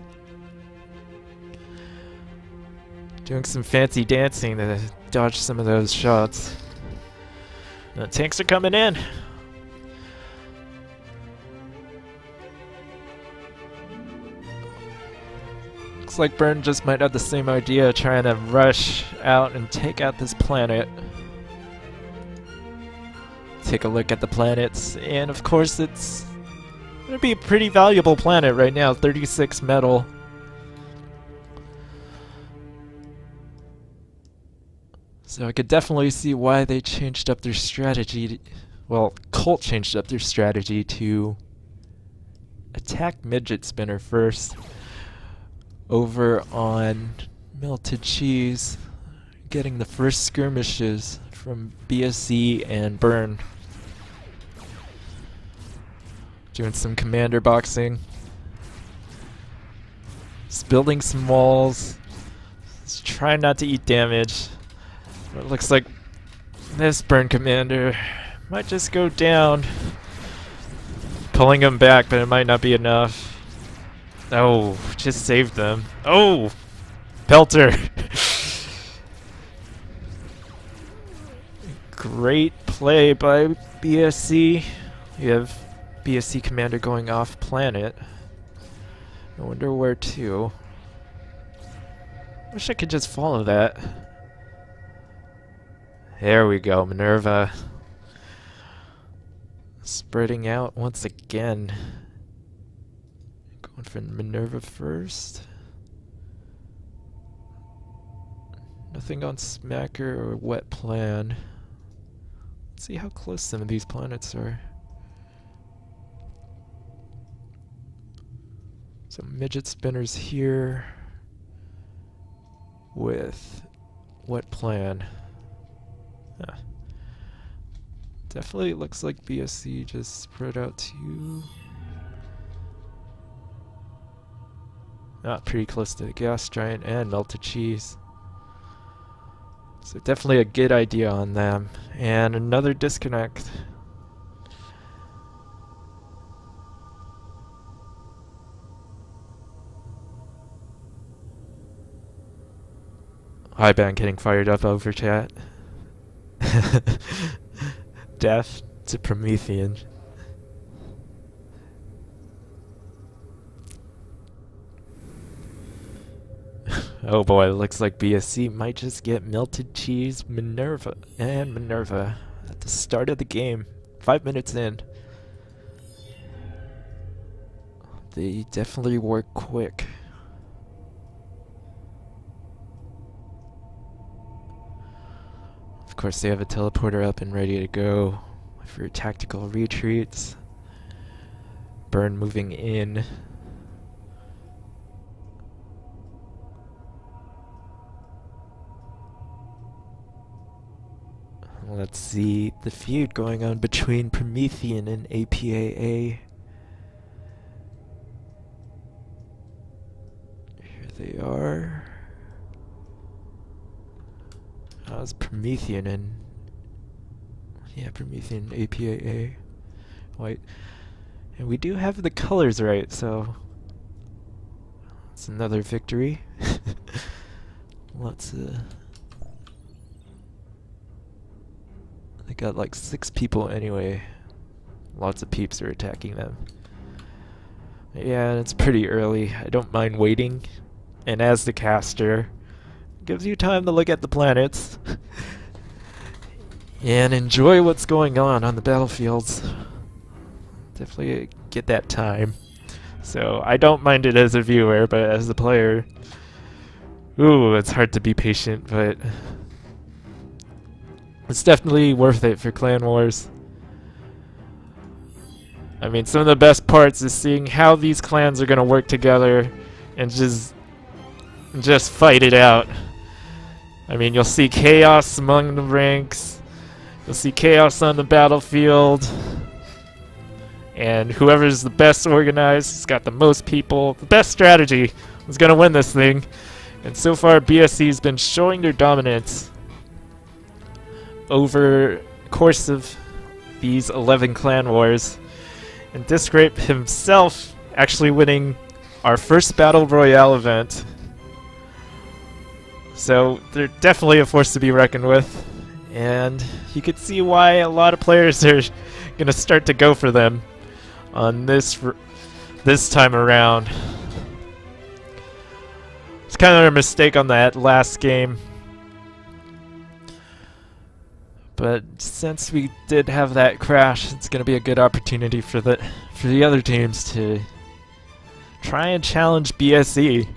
Doing some fancy dancing to dodge some of those shots. The tanks are coming in. Looks like Burn just might have the same idea, trying to rush out and take out this planet. Take a look at the planets, and of course it's gonna be a pretty valuable planet right now, 36 metal. So I could definitely see why they changed up their strategy. Well, Colt changed up their strategy to attack midget spinner first. Over on melted cheese, getting the first skirmishes from BSC and Burn. Doing some commander boxing. Just building some walls. Just trying not to eat damage. It looks like this Burn commander might just go down. Pulling him back, but it might not be enough. Oh, just saved them. Oh! Pelter! Great play by BSC. You have BSC commander going off planet. I wonder where to. Wish I could just follow that. There we go, Minerva. Spreading out once again. Going for Minerva first. Nothing on Smacker or Wet Plan. Let's see how close some of these planets are. Some midget spinners here with Wet Plan. Huh. Definitely looks like BSC just spread out too. Pretty close to the gas giant and melted cheese. So definitely a good idea on them. And another disconnect. Hi, Ben, getting fired up over chat. Death to Promethean. Oh boy, it looks like BSC might just get melted cheese Minerva at the start of the game. 5 minutes in. They definitely work quick. Of course, they have a teleporter up and ready to go for tactical retreats. Burn moving in. Let's see the feud going on between Promethean and APAA. Here they are. How's Promethean and Promethean APAA. White. And we do have the colors right, so it's another victory. Lots of they got like 6 people anyway. Lots of peeps are attacking them. Yeah, it's pretty early. I don't mind waiting. And as the caster, gives you time to look at the planets and enjoy what's going on the battlefields. Definitely get that time. So I don't mind it as a viewer, but as a player, ooh, it's hard to be patient, but it's definitely worth it for Clan Wars. I mean, some of the best parts is seeing how these clans are gonna work together and just fight it out. I mean, you'll see chaos among the ranks. You'll see chaos on the battlefield. And whoever's the best organized, has got the most people, the best strategy, is gonna win this thing. And so far, BSC's been showing their dominance over the course of these 11 clan wars. And Discrape himself actually winning our first Battle Royale event. So they're definitely a force to be reckoned with. And you could see why a lot of players are going to start to go for them on this time around. It's kind of a mistake on that last game. But since we did have that crash, it's going to be a good opportunity for the other teams to try and challenge BSE.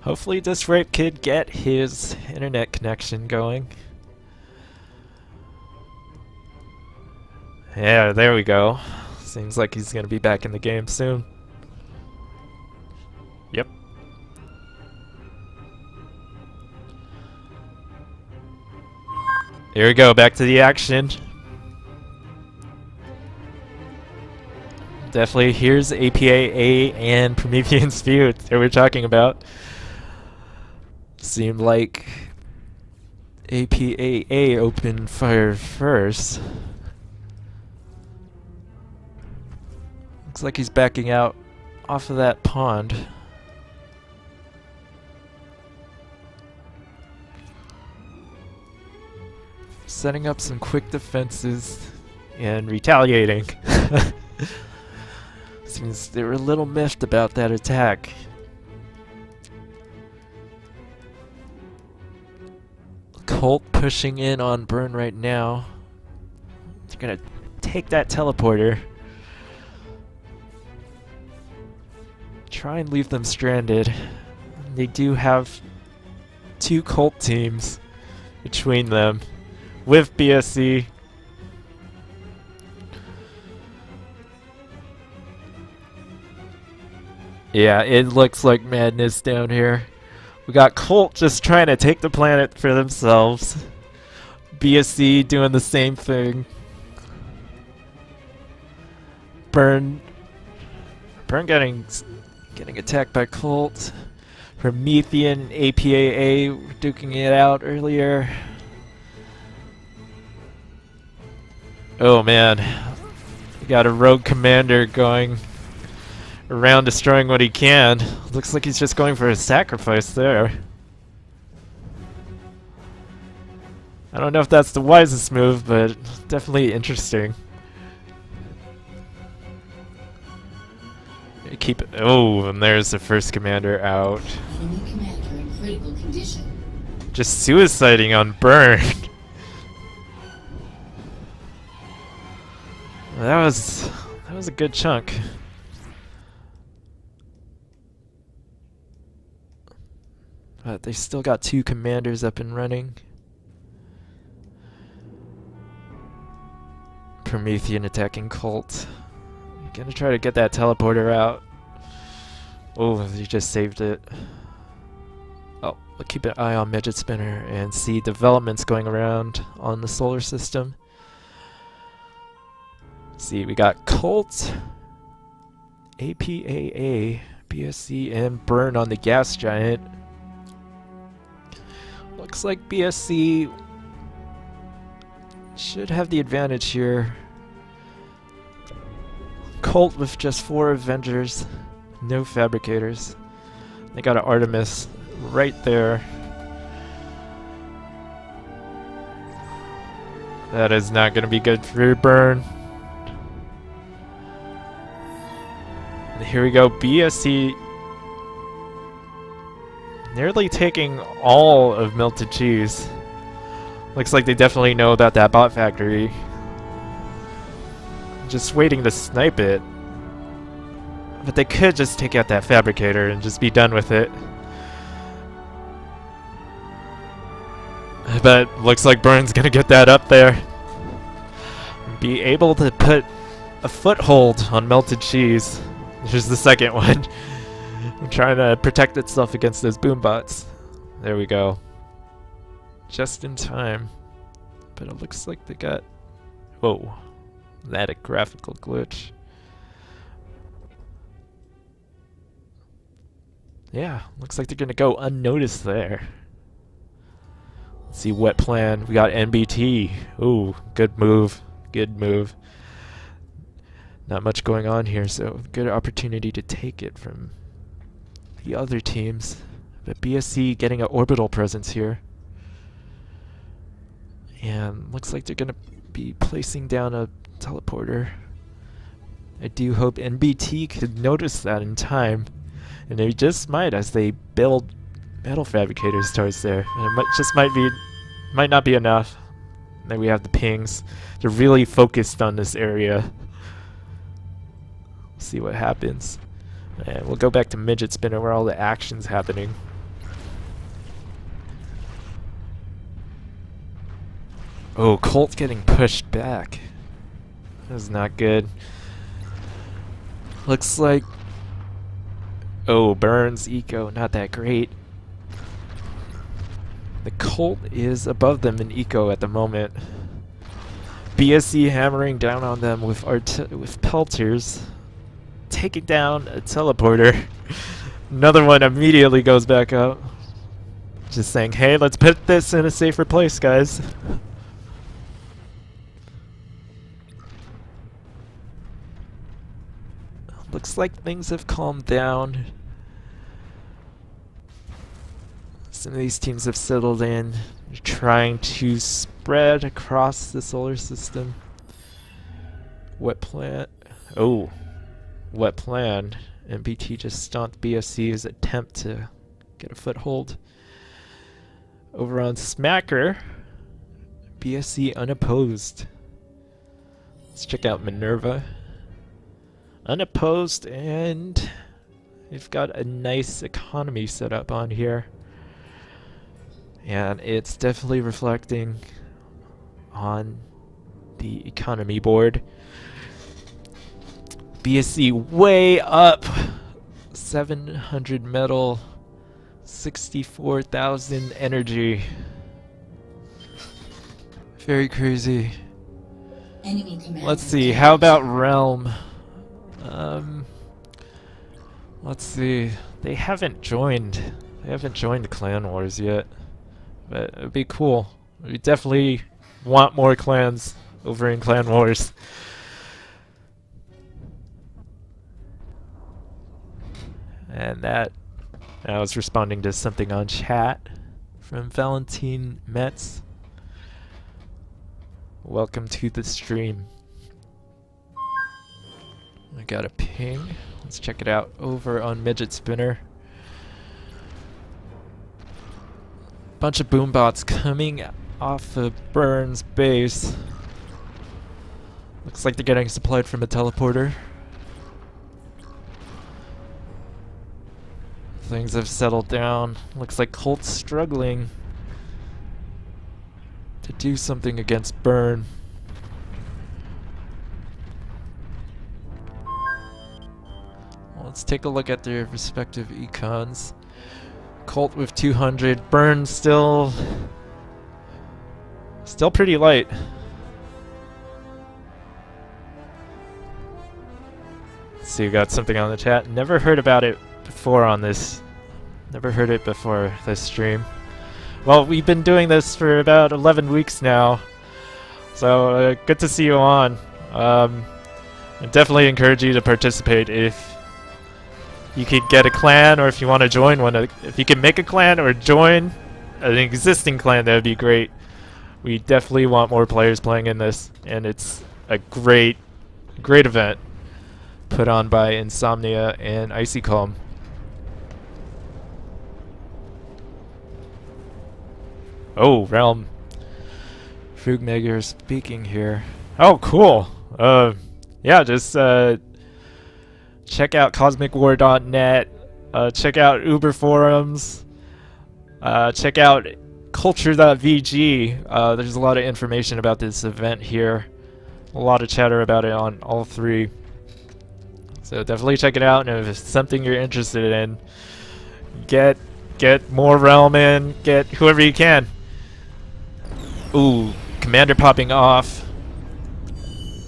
Hopefully this Rape Kid get his internet connection going. Yeah, there we go. Seems like he's going to be back in the game soon. Yep. Here we go, back to the action. Definitely, here's APAA and Promethean's feud that we're talking about. Seemed like APAA opened fire first. Looks like he's backing out off of that pond. Setting up some quick defenses and retaliating. Seems they were a little miffed about that attack. Colt pushing in on Burn right now. They're gonna take that teleporter. Try and leave them stranded. They do have 2 Colt teams between them with BSC. Yeah, it looks like madness down here. We got Colt just trying to take the planet for themselves. BSC doing the same thing. Burn getting attacked by Colt. Promethean APAA duking it out earlier. Oh man, we got a rogue commander going around destroying what he can. Looks like he's just going for a sacrifice there. I don't know if that's the wisest move, but definitely interesting. Keep it. Oh, and there's the first commander out. Enemy commander in critical condition. Just suiciding on Burn. That was a good chunk. But they still got 2 commanders up and running. Promethean attacking Colt. Gonna try to get that teleporter out. Oh, he just saved it. Oh, we'll keep an eye on Midget Spinner and see developments going around on the solar system. See, we got Colt, APAA, BSC, and Burn on the gas giant. Looks like BSC should have the advantage here. Colt with just 4 Avengers, no Fabricators. They got an Artemis right there. That is not going to be good for Burn. And here we go, BSC nearly taking all of Melted Cheese. Looks like they definitely know about that bot factory. Just waiting to snipe it. But they could just take out that Fabricator and just be done with it. But looks like Burn's gonna get that up there. Be able to put a foothold on Melted Cheese. Here's the second one. Trying to protect itself against those boom bots. There we go. Just in time. But it looks like they got... Whoa. That a graphical glitch. Yeah, looks like they're gonna go unnoticed there. Let's see what plan. We got NBT. Ooh, good move. Good move. Not much going on here, so good opportunity to take it from the other teams. But BSC getting an orbital presence here. And looks like they're gonna be placing down a teleporter. I do hope NBT could notice that in time, and they just might as they build metal fabricators towards there. And it might not be enough. Then we have the pings. They're really focused on this area. See what happens. And we'll go back to Midget Spinner where all the action's happening. Oh, Colt getting pushed back. That's not good. Looks like... Oh, Burns, Eco, not that great. The Colt is above them in Eco at the moment. BSC hammering down on them with pelters. Taking down a teleporter. Another one immediately goes back up. Just saying, hey, let's put this in a safer place, guys. Looks like things have calmed down. Some of these teams have settled in. They're trying to spread across the solar system. Wet plant. Oh. what plan. MBT just stopped BSC's attempt to get a foothold. Over on Smacker, BSC unopposed. Let's check out Minerva. Unopposed, and we've got a nice economy set up on here. And it's definitely reflecting on the economy board. BSC way up. 700 metal, 64,000 energy. Very crazy. Enemy command. Let's see, how about Realm? Let's see. They haven't joined the Clan Wars yet. But it'd be cool. We definitely want more clans over in Clan Wars. And that, I was responding to something on chat from Valentine Metz. Welcome to the stream. I got a ping. Let's check it out over on Midget Spinner. Bunch of boombots coming off of Burns base. Looks like they're getting supplied from a teleporter. Things have settled down. Looks like Colt's struggling to do something against Burn. Well, let's take a look at their respective econs. Colt with 200. Burn still pretty light. Let's see, we got something on the chat. Never heard about it before on this. Never heard it before this stream. Well, we've been doing this for about 11 weeks now. So, good to see you on. I definitely encourage you to participate if you could get a clan, or if you want to join one. If you can make a clan or join an existing clan, that would be great. We definitely want more players playing in this, and it's a great event put on by Insomnia and Icy Calm. Oh, Realm. Frugmager speaking here. Oh, cool. Yeah, just check out cosmicwar.net. Check out Uber forums. Check out culture.vg. There's a lot of information about this event here. A lot of chatter about it on all three. So definitely check it out, and if it's something you're interested in, get more Realm in, get whoever you can. Ooh, Commander popping off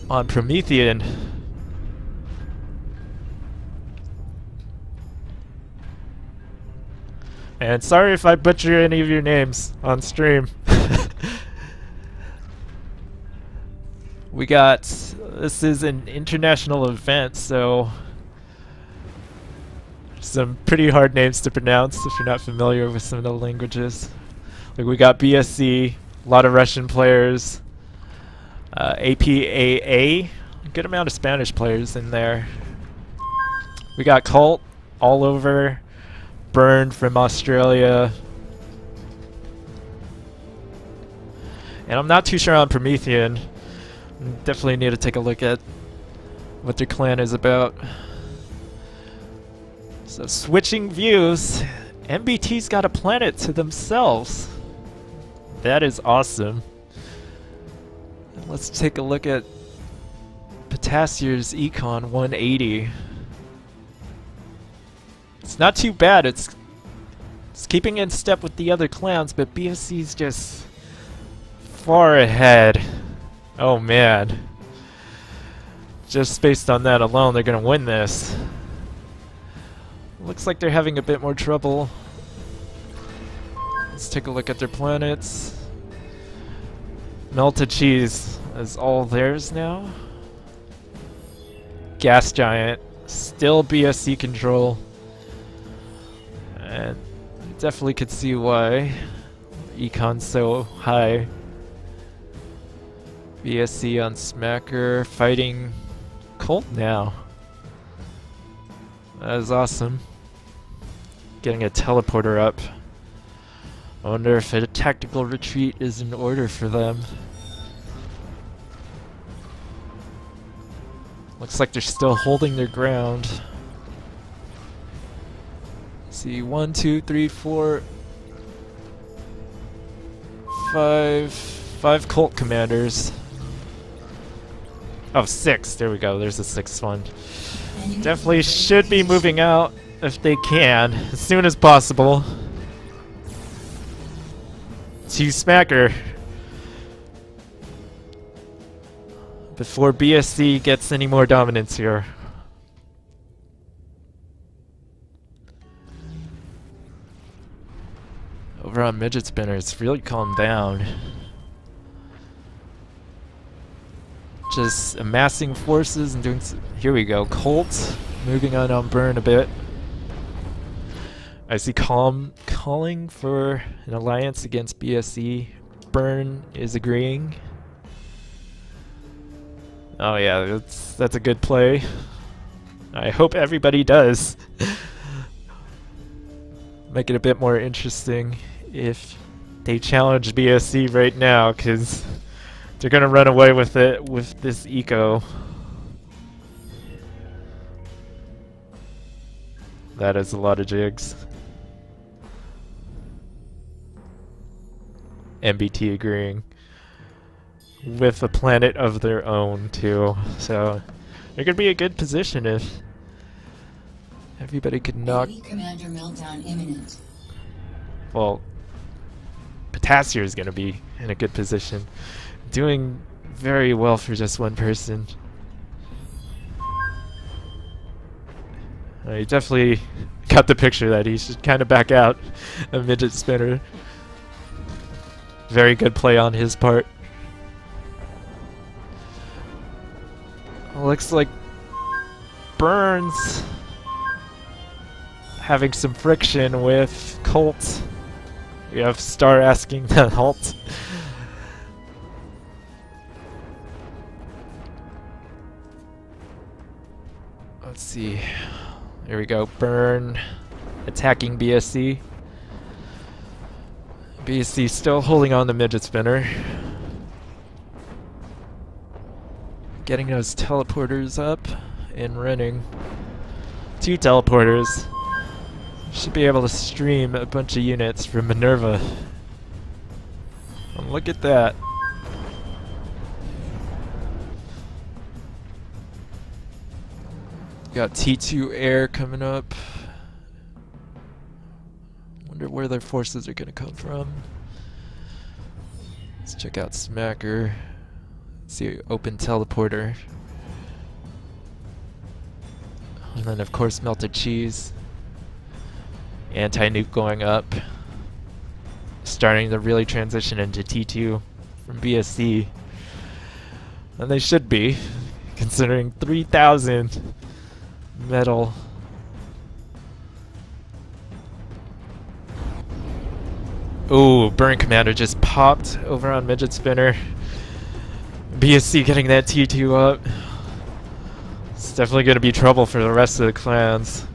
on Promethean. And sorry if I butcher any of your names on stream. We got, this is an international event, so some pretty hard names to pronounce if you're not familiar with some of the languages. Like, we got BSC, a lot of Russian players, APAA, a good amount of Spanish players in there. We got Cult all over, Burn from Australia. And I'm not too sure on Promethean. Definitely need to take a look at what their clan is about. So, switching views, MBT's got a planet to themselves. That is awesome. Let's take a look at Potassier's Econ 180. It's not too bad. It's keeping in step with the other clans, but BSC's just far ahead. Oh man. Just based on that alone, they're gonna win this. Looks like they're having a bit more trouble. Let's take a look at their planets. Melted cheese is all theirs now. Gas giant, still BSC control. And definitely could see why Econ's so high. BSC on Smacker fighting Colt now. That is awesome. Getting a teleporter up. I wonder if a tactical retreat is in order for them. Looks like they're still holding their ground. See, 1, 2, 3, 4, 5 cult commanders. Oh, 6. There we go. There's the 6th one. Definitely should be moving out if they can, as soon as possible. To Smacker. Before BSC gets any more dominance here. Over on Midget Spinner, it's really calmed down. Just amassing forces and doing. Here we go. Colt moving on Burn a bit. I see Calm calling for an alliance against BSC. Burn is agreeing. Oh yeah, that's a good play. I hope everybody does. Make it a bit more interesting if they challenge BSC right now, because they're gonna run away with it with this eco. That is a lot of jigs. MBT agreeing. With a planet of their own, too. So, it could be a good position if everybody could knock. Enemy commander meltdown imminent. Well, Potassier is going to be in a good position. Doing very well for just one person. I definitely got the picture that he should kind of back out a Midget Spinner. Very good play on his part. Looks like Burns having some friction with Colt. We have Star asking to halt. Let's see. There we go. Burn attacking BSC. BSC still holding on the Midget Spinner. Getting those teleporters up and running. 2 teleporters. Should be able to stream a bunch of units from Minerva. And look at that. Got T2 Air coming up. Wonder where their forces are gonna come from. Let's check out Smacker. See, open teleporter. And then of course melted cheese. Anti-nuke going up. Starting to really transition into T2 from BSC. And they should be, considering 3,000 metal. Ooh, Burn Commander just popped over on Midget Spinner. BSC getting that T2 up. It's definitely going to be trouble for the rest of the clans.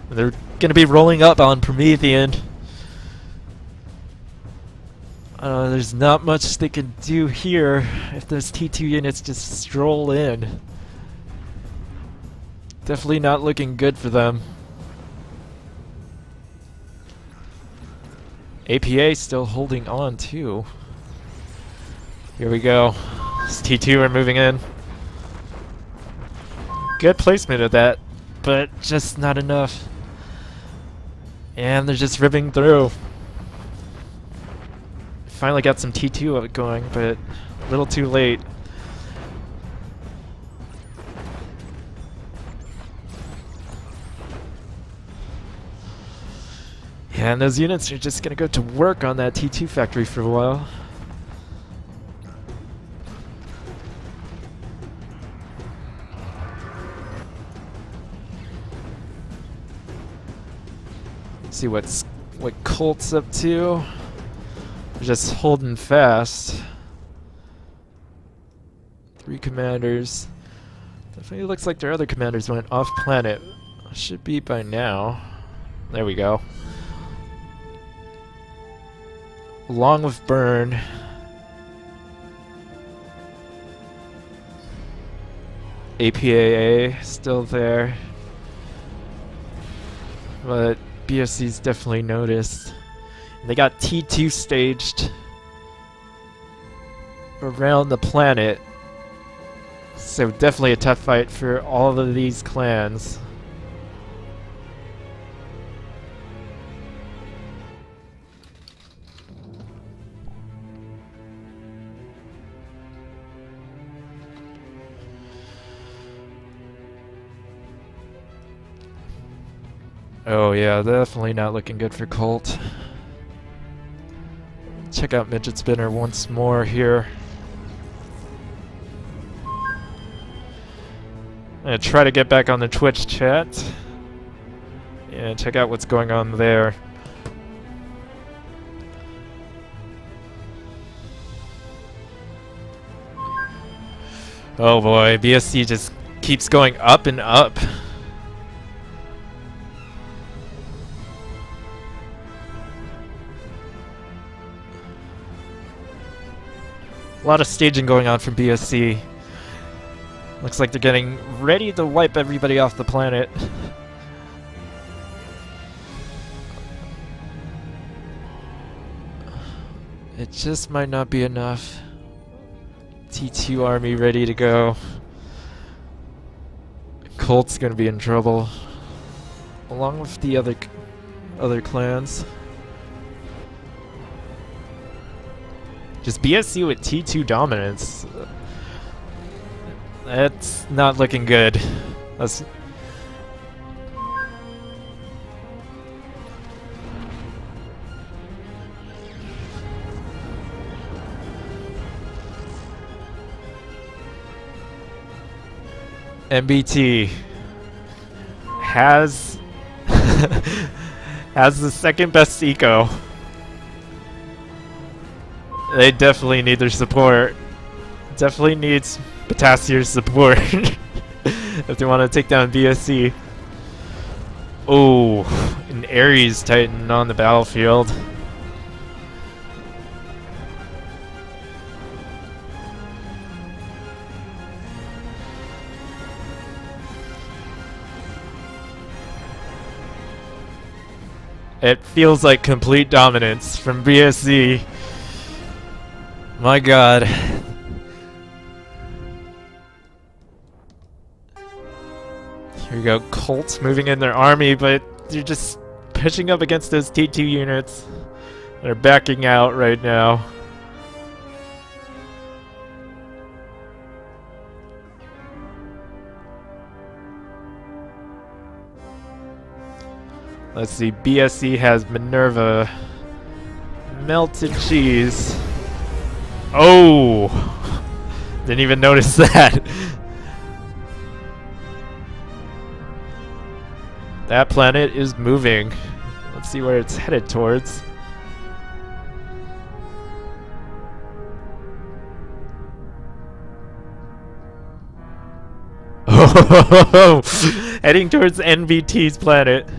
They're going to be rolling up on Promethean. There's not much they can do here if those T2 units just stroll in. Definitely not looking good for them. APA still holding on too. Here we go. This T2 are moving in. Good placement of that, but just not enough. And they're just ripping through. Finally got some T2 going, but a little too late. Yeah, and those units are just gonna go to work on that T2 factory for a while. Let's see what Colt's up to. They're just holding fast. 3 commanders. Definitely looks like their other commanders went off planet. Should be by now. There we go. Along with Burn. APAA still there. But BSC's definitely noticed. And they got T2 staged around the planet. So definitely a tough fight for all of these clans. Oh yeah, definitely not looking good for Colt. Check out Midget Spinner once more here. I'm gonna try to get back on the Twitch chat and check out what's going on there. Oh boy, BSC just keeps going up and up. A lot of staging going on from BSC. Looks like they're getting ready to wipe everybody off the planet. It just might not be enough. T2 army ready to go. Colt's gonna be in trouble, along with the other clans. Just BSC with T2 dominance. That's not looking good. That's MBT has has the second best eco. They definitely need their support. Definitely needs Potassier's support if they want to take down BSC. Oh, an Ares Titan on the battlefield. It feels like complete dominance from BSC. My god. Here we go, Colts moving in their army, but they're just pushing up against those T2 units. They're backing out right now. Let's see, BSC has Minerva. Melted cheese. Oh! Didn't even notice that. That planet is moving. Let's see where it's headed towards. Oh, heading towards NVT's planet.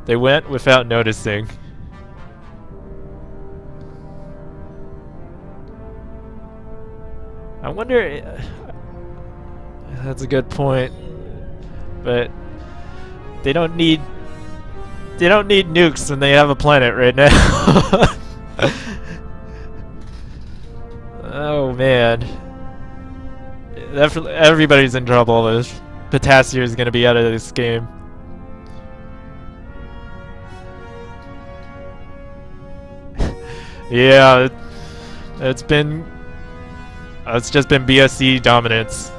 They went without noticing. I wonder. That's a good point. But they don't need nukes when they have a planet right now. Oh man, everybody's in trouble. Potassier is gonna be out of this game. Yeah, it's just been BSC dominance.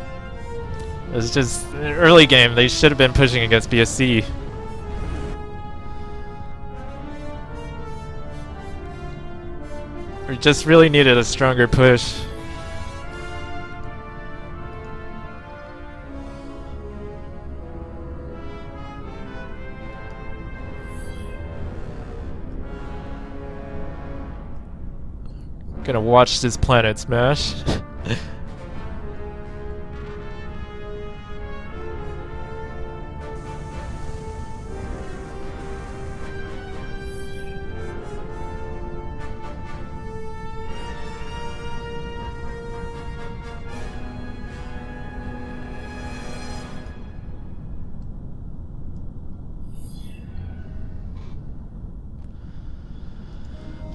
It's just early game. They should have been pushing against BSC. We just really needed a stronger push. Gonna watch this planet smash.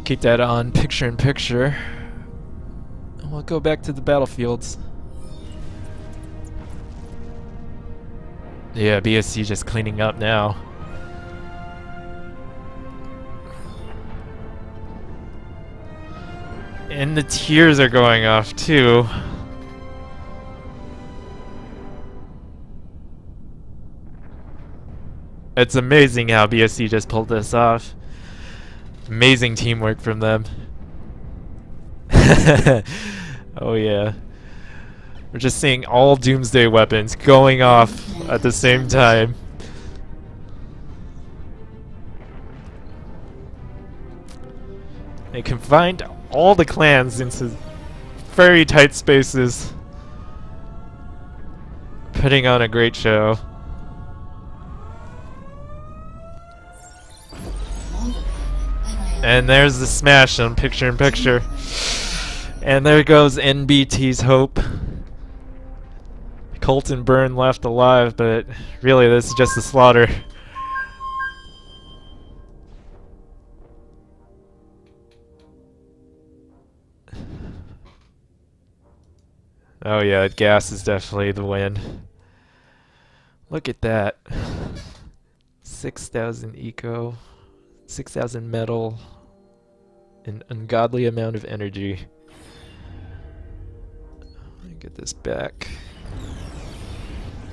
Keep that on picture in picture. And we'll go back to the battlefields. Yeah, BSC just cleaning up now. And the tiers are going off too. It's amazing how BSC just pulled this off. Amazing teamwork from them. Oh yeah. We're just seeing all Doomsday weapons going off at the same time. They confined all the clans into very tight spaces, putting on a great show. And there's the smash on picture in picture. And there goes NBT's hope. Colton Byrne left alive, but really this is just a slaughter. Oh yeah, gas is definitely the win. Look at that. 6,000 eco, 6,000 metal, an ungodly amount of energy. Let me get this back.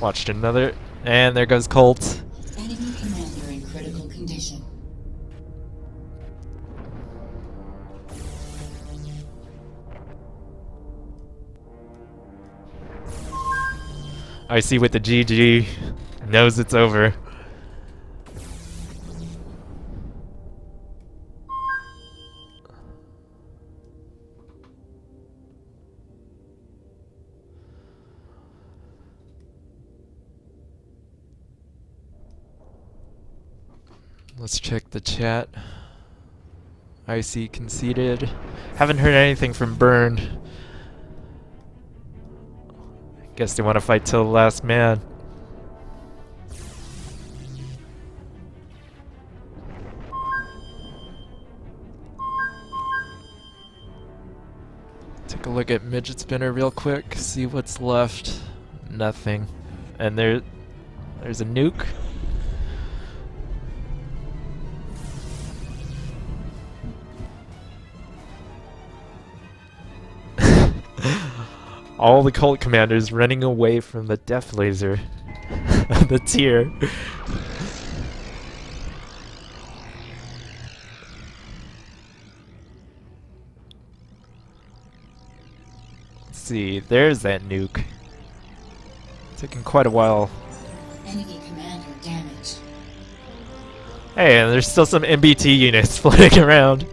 Watched another, and there goes Colt. Enemy commander in critical condition. Icy with the GG, knows it's over. Let's check the chat. Icy conceded. Haven't heard anything from Burn. Guess they want to fight till the last man. Take a look at Midget Spinner real quick, see what's left. Nothing. And there's a nuke. All the cult commanders running away from the death laser. The tier. Let's see, there's that nuke. Taking quite a while. Enemy commander damaged. Hey, and there's still some MBT units floating around.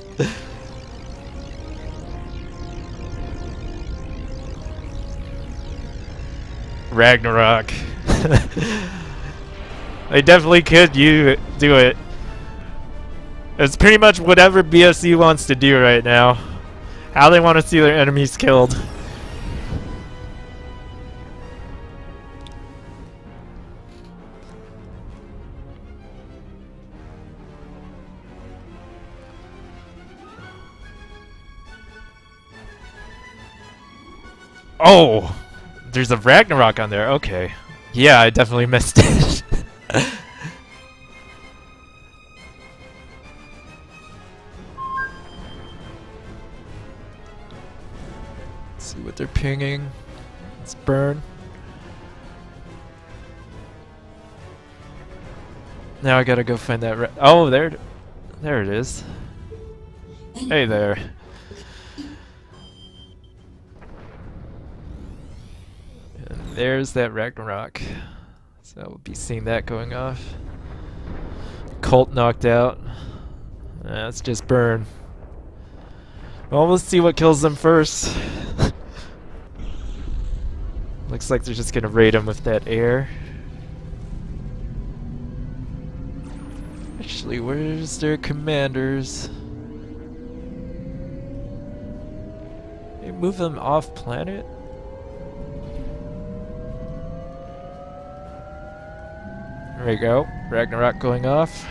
Ragnarok. They definitely could do it. It's pretty much whatever BSC wants to do right now. How they want to see their enemies killed. Oh! There's a Ragnarok on there, okay. Yeah, I definitely missed it. Let's see what they're pinging. Let's burn. Now I gotta go find that oh, there it is. Hey there. There's that Ragnarok. So we'll be seeing that going off. Colt knocked out. That's just burn. Well, we'll see what kills them first. Looks like they're just gonna raid him with that air. Actually, where's their commanders? They move them off planet? There we go. Ragnarok going off.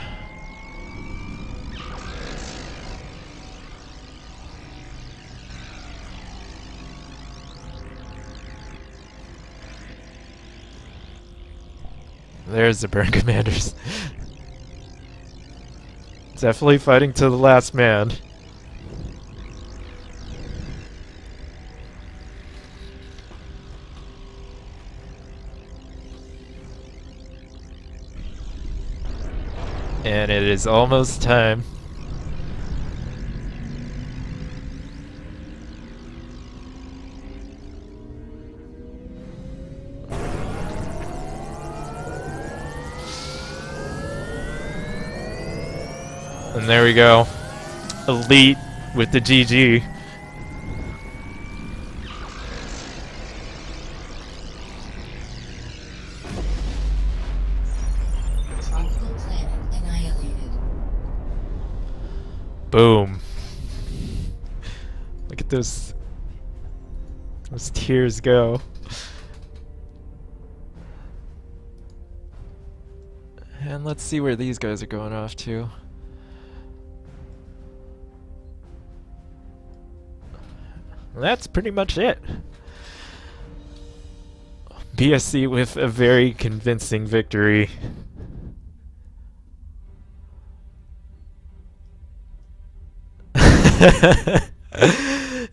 There's the burn commanders. Definitely fighting to the last man. And it is almost time. And there we go. Elite with the GG. Tropical planet annihilated. Boom. Look at those tears go. And let's see where these guys are going off to. That's pretty much it. BSC with a very convincing victory.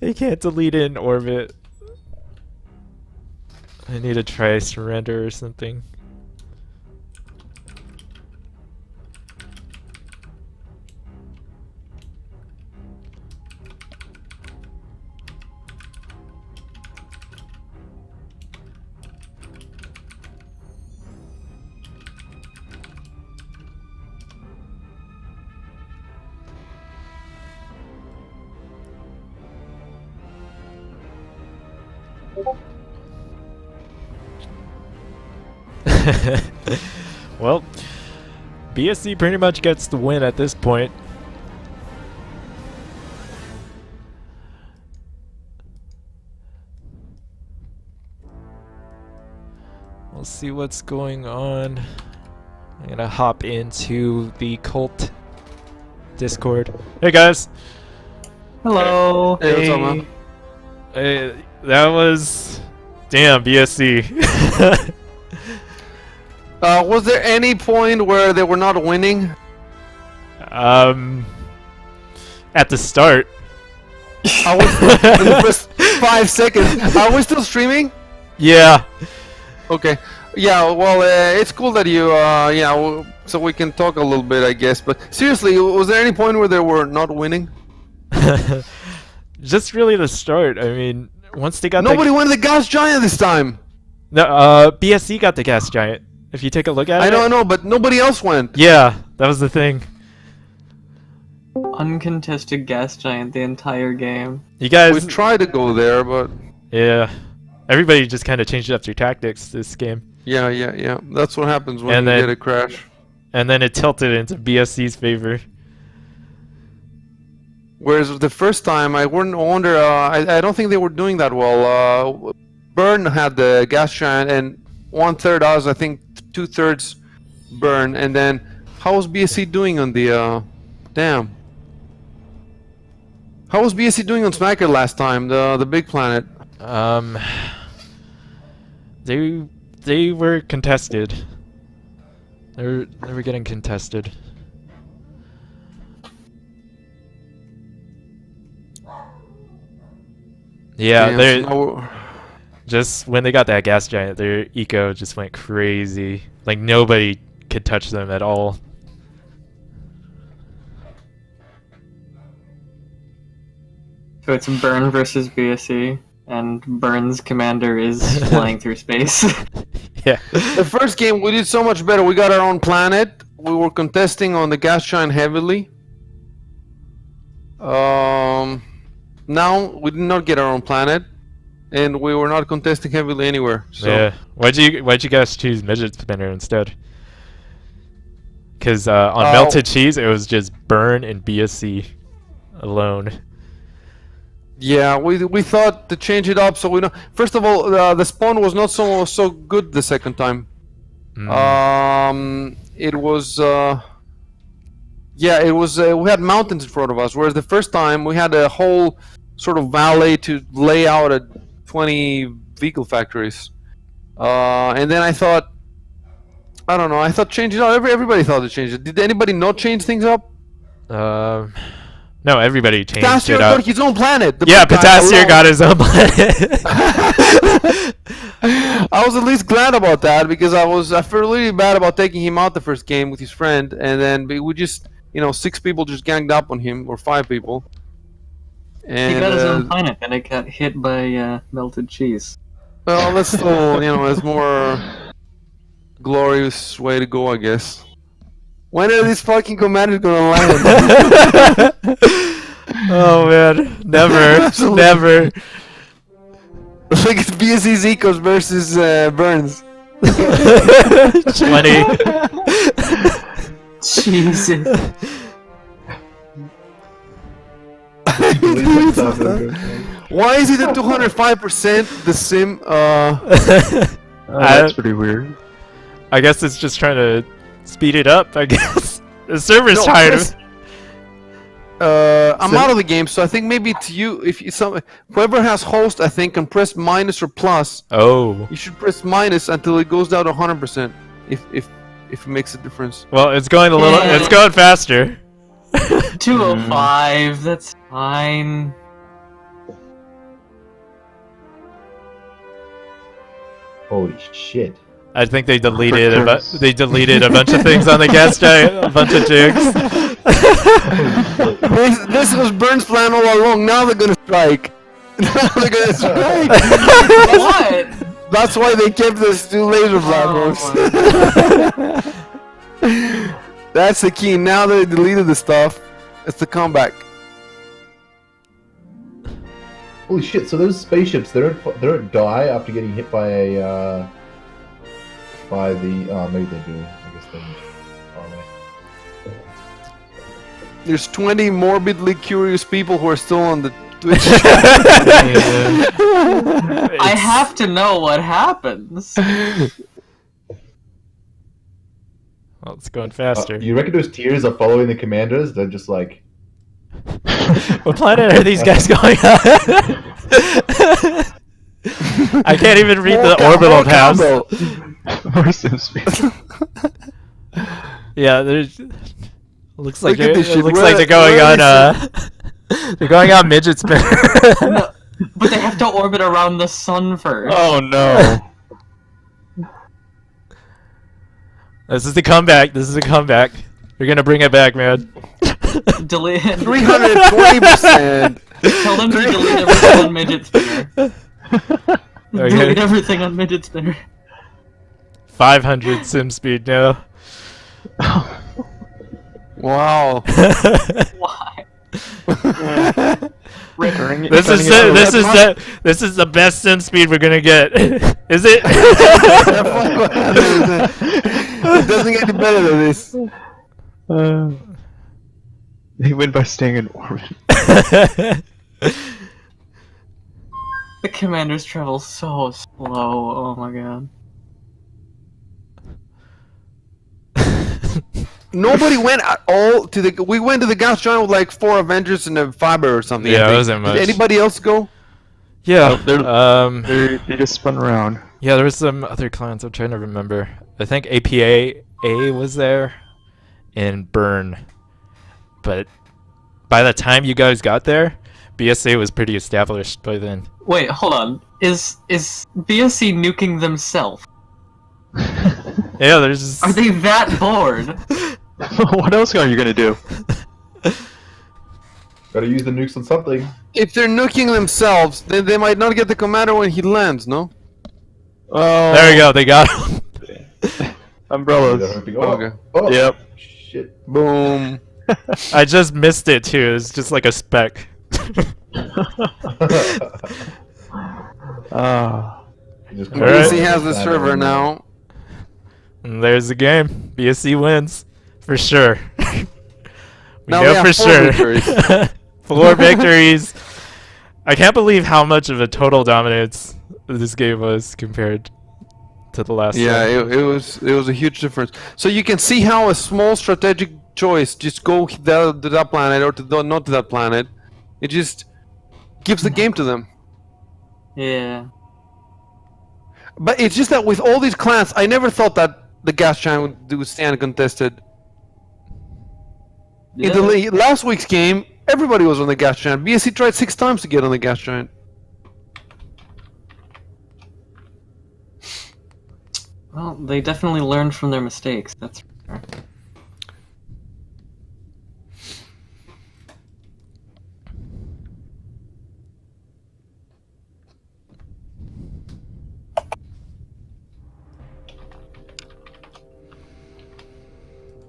You can't delete it in orbit. I need to try surrender or something. Well, BSC pretty much gets the win at this point. We'll see what's going on. I'm gonna hop into the cult Discord. Hey guys! Hello. Hey, what's up, man? Hey, that was... Damn, BSC. Was there any point where they were not winning? At the start. I was in the first 5 seconds. Are we still streaming? Yeah. Okay. Yeah. Well, it's cool that you. So we can talk a little bit, I guess. But seriously, was there any point where they were not winning? Just really the start. I mean, once they got Nobody won the gas giant this time. No, BSC got the gas giant. If you take a look at it. I know, but nobody else went. Yeah, that was the thing. Uncontested gas giant the entire game. You guys. We tried to go there, but yeah, everybody just kind of changed up their tactics this game. yeah. That's what happens when you get a crash. And then it tilted into BSC's favor. Whereas the first time, I wonder. I don't think they were doing that well. Burn had the gas giant, and 1/3 us. I think 2/3 burn. And then, how was BSC doing on the? Damn. How was BSC doing on Smacker last time? The big planet. They were contested. They were getting contested. Yeah, Damn, they so just when they got that gas giant, their eco just went crazy. Like nobody could touch them at all. So it's Burn versus BSC, and Burn's commander is flying through space. Yeah. The first game we did so much better. We got our own planet. We were contesting on the gas giant heavily. Now we did not get our own planet, and we were not contesting heavily anywhere. So Yeah. Why'd you guys choose midget spinner instead? Because on melted cheese it was just Burn and BSC alone. yeah, we thought to change it up so we know. First of all, the spawn was not so good the second time. It was it was we had mountains in front of us, whereas the first time we had a whole sort of valley to lay out at 20 vehicle factories. And then I thought I don't know. I thought changing. No, everybody thought to change it. Did anybody not change things up? No, everybody changed Potassium it up. got his own planet. The Yeah, big guy Potassium alone. got his own planet. I was at least glad about that because I felt really bad about taking him out the first game with his friend, and then we just 6 people just ganged up on him, or 5 people. And He got his own planet, and it got hit by melted cheese. well, that's still that's more glorious way to go, I guess. When are these fucking commanders gonna land? Oh man, never, never. Like it's BSC Zikos versus Burns. 20. Jesus. Why is it at 205% the sim? That's pretty weird. I guess it's just trying to speed it up. I guess the server's tired. I'm out of the game, so I think maybe it's you. Whoever has host, I think, can press minus or plus. Oh. You should press minus until it goes down to 100%. If it makes a difference. Well, it's going a little. Yeah. It's going faster. 205, that's fine. Holy shit. I think they deleted a bunch of things on the gas giant, a bunch of jigs. This was Burns' plan all along. Now they're gonna strike. Now they're gonna strike. What? That's why they kept those 2 laser platforms. That's the key. Now that they deleted the stuff, it's the comeback. Holy shit! So those spaceships, they don't die after getting hit by a maybe they do. I guess they are they? There's 20 morbidly curious people who are still on the Twitch. I have to know what happens. Well, it's going faster. You reckon those tiers are following the commanders? They're just like. What planet are these guys going on? I can't even read the orbital paths. More sim speed. Yeah, there's. Looks like Look at this shit. they're going on. They're going on midget spinner. No, but they have to orbit around the sun first. Oh no. This is the comeback. We're gonna bring it back, man. Delete. 320%. Tell them to delete everything on midget spinner. Okay. Delete everything on midget spinner. 500 sim speed now. Wow. Why? This is the best sim speed we're gonna get. Is it? It doesn't get any better than this. They win by staying in orbit. The commanders travel so slow. Oh my god. Nobody went at all to the. We went to the gas giant with like 4 Avengers and a fiber or something. Yeah, I it think. wasn't much. Did anybody else go? Yeah. They just spun around. Yeah, there was some other clans. I'm trying to remember. I think APA was there, and Burn. But by the time you guys got there, BSA was pretty established by then. Wait, hold on. Is BSC nuking themselves? Yeah, there's just... Are they that bored? What else are you gonna do? Gotta use the nukes on something. If they're nuking themselves, then they might not get the commander when he lands. No. Oh, There we go, they got him. umbrellas. Okay. Oh, Yep. shit. Boom. I just missed it too, it's just like a speck. Ah. Just Alright. BSC has the server now. And there's the game. BSC wins. For sure. We Now know they for have 4 sure. victories. 4 victories. I can't believe how much of a total dominance this game was compared to the last Yeah, one. it was a huge difference. So you can see how a small strategic choice, just go to that planet or not to that planet, it just gives the game to them. Yeah. But it's just that with all these clans, I never thought that the gas giant would stand contested. Yeah. In the last week's game, everybody was on the gas giant. BSC tried 6 times to get on the gas giant. Well, they definitely learned from their mistakes. That's for sure.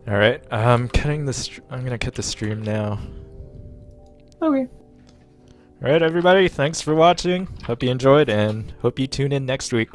All right, I'm cutting the. I'm gonna cut the stream now. Okay. All right, everybody. Thanks for watching. Hope you enjoyed, and hope you tune in next week.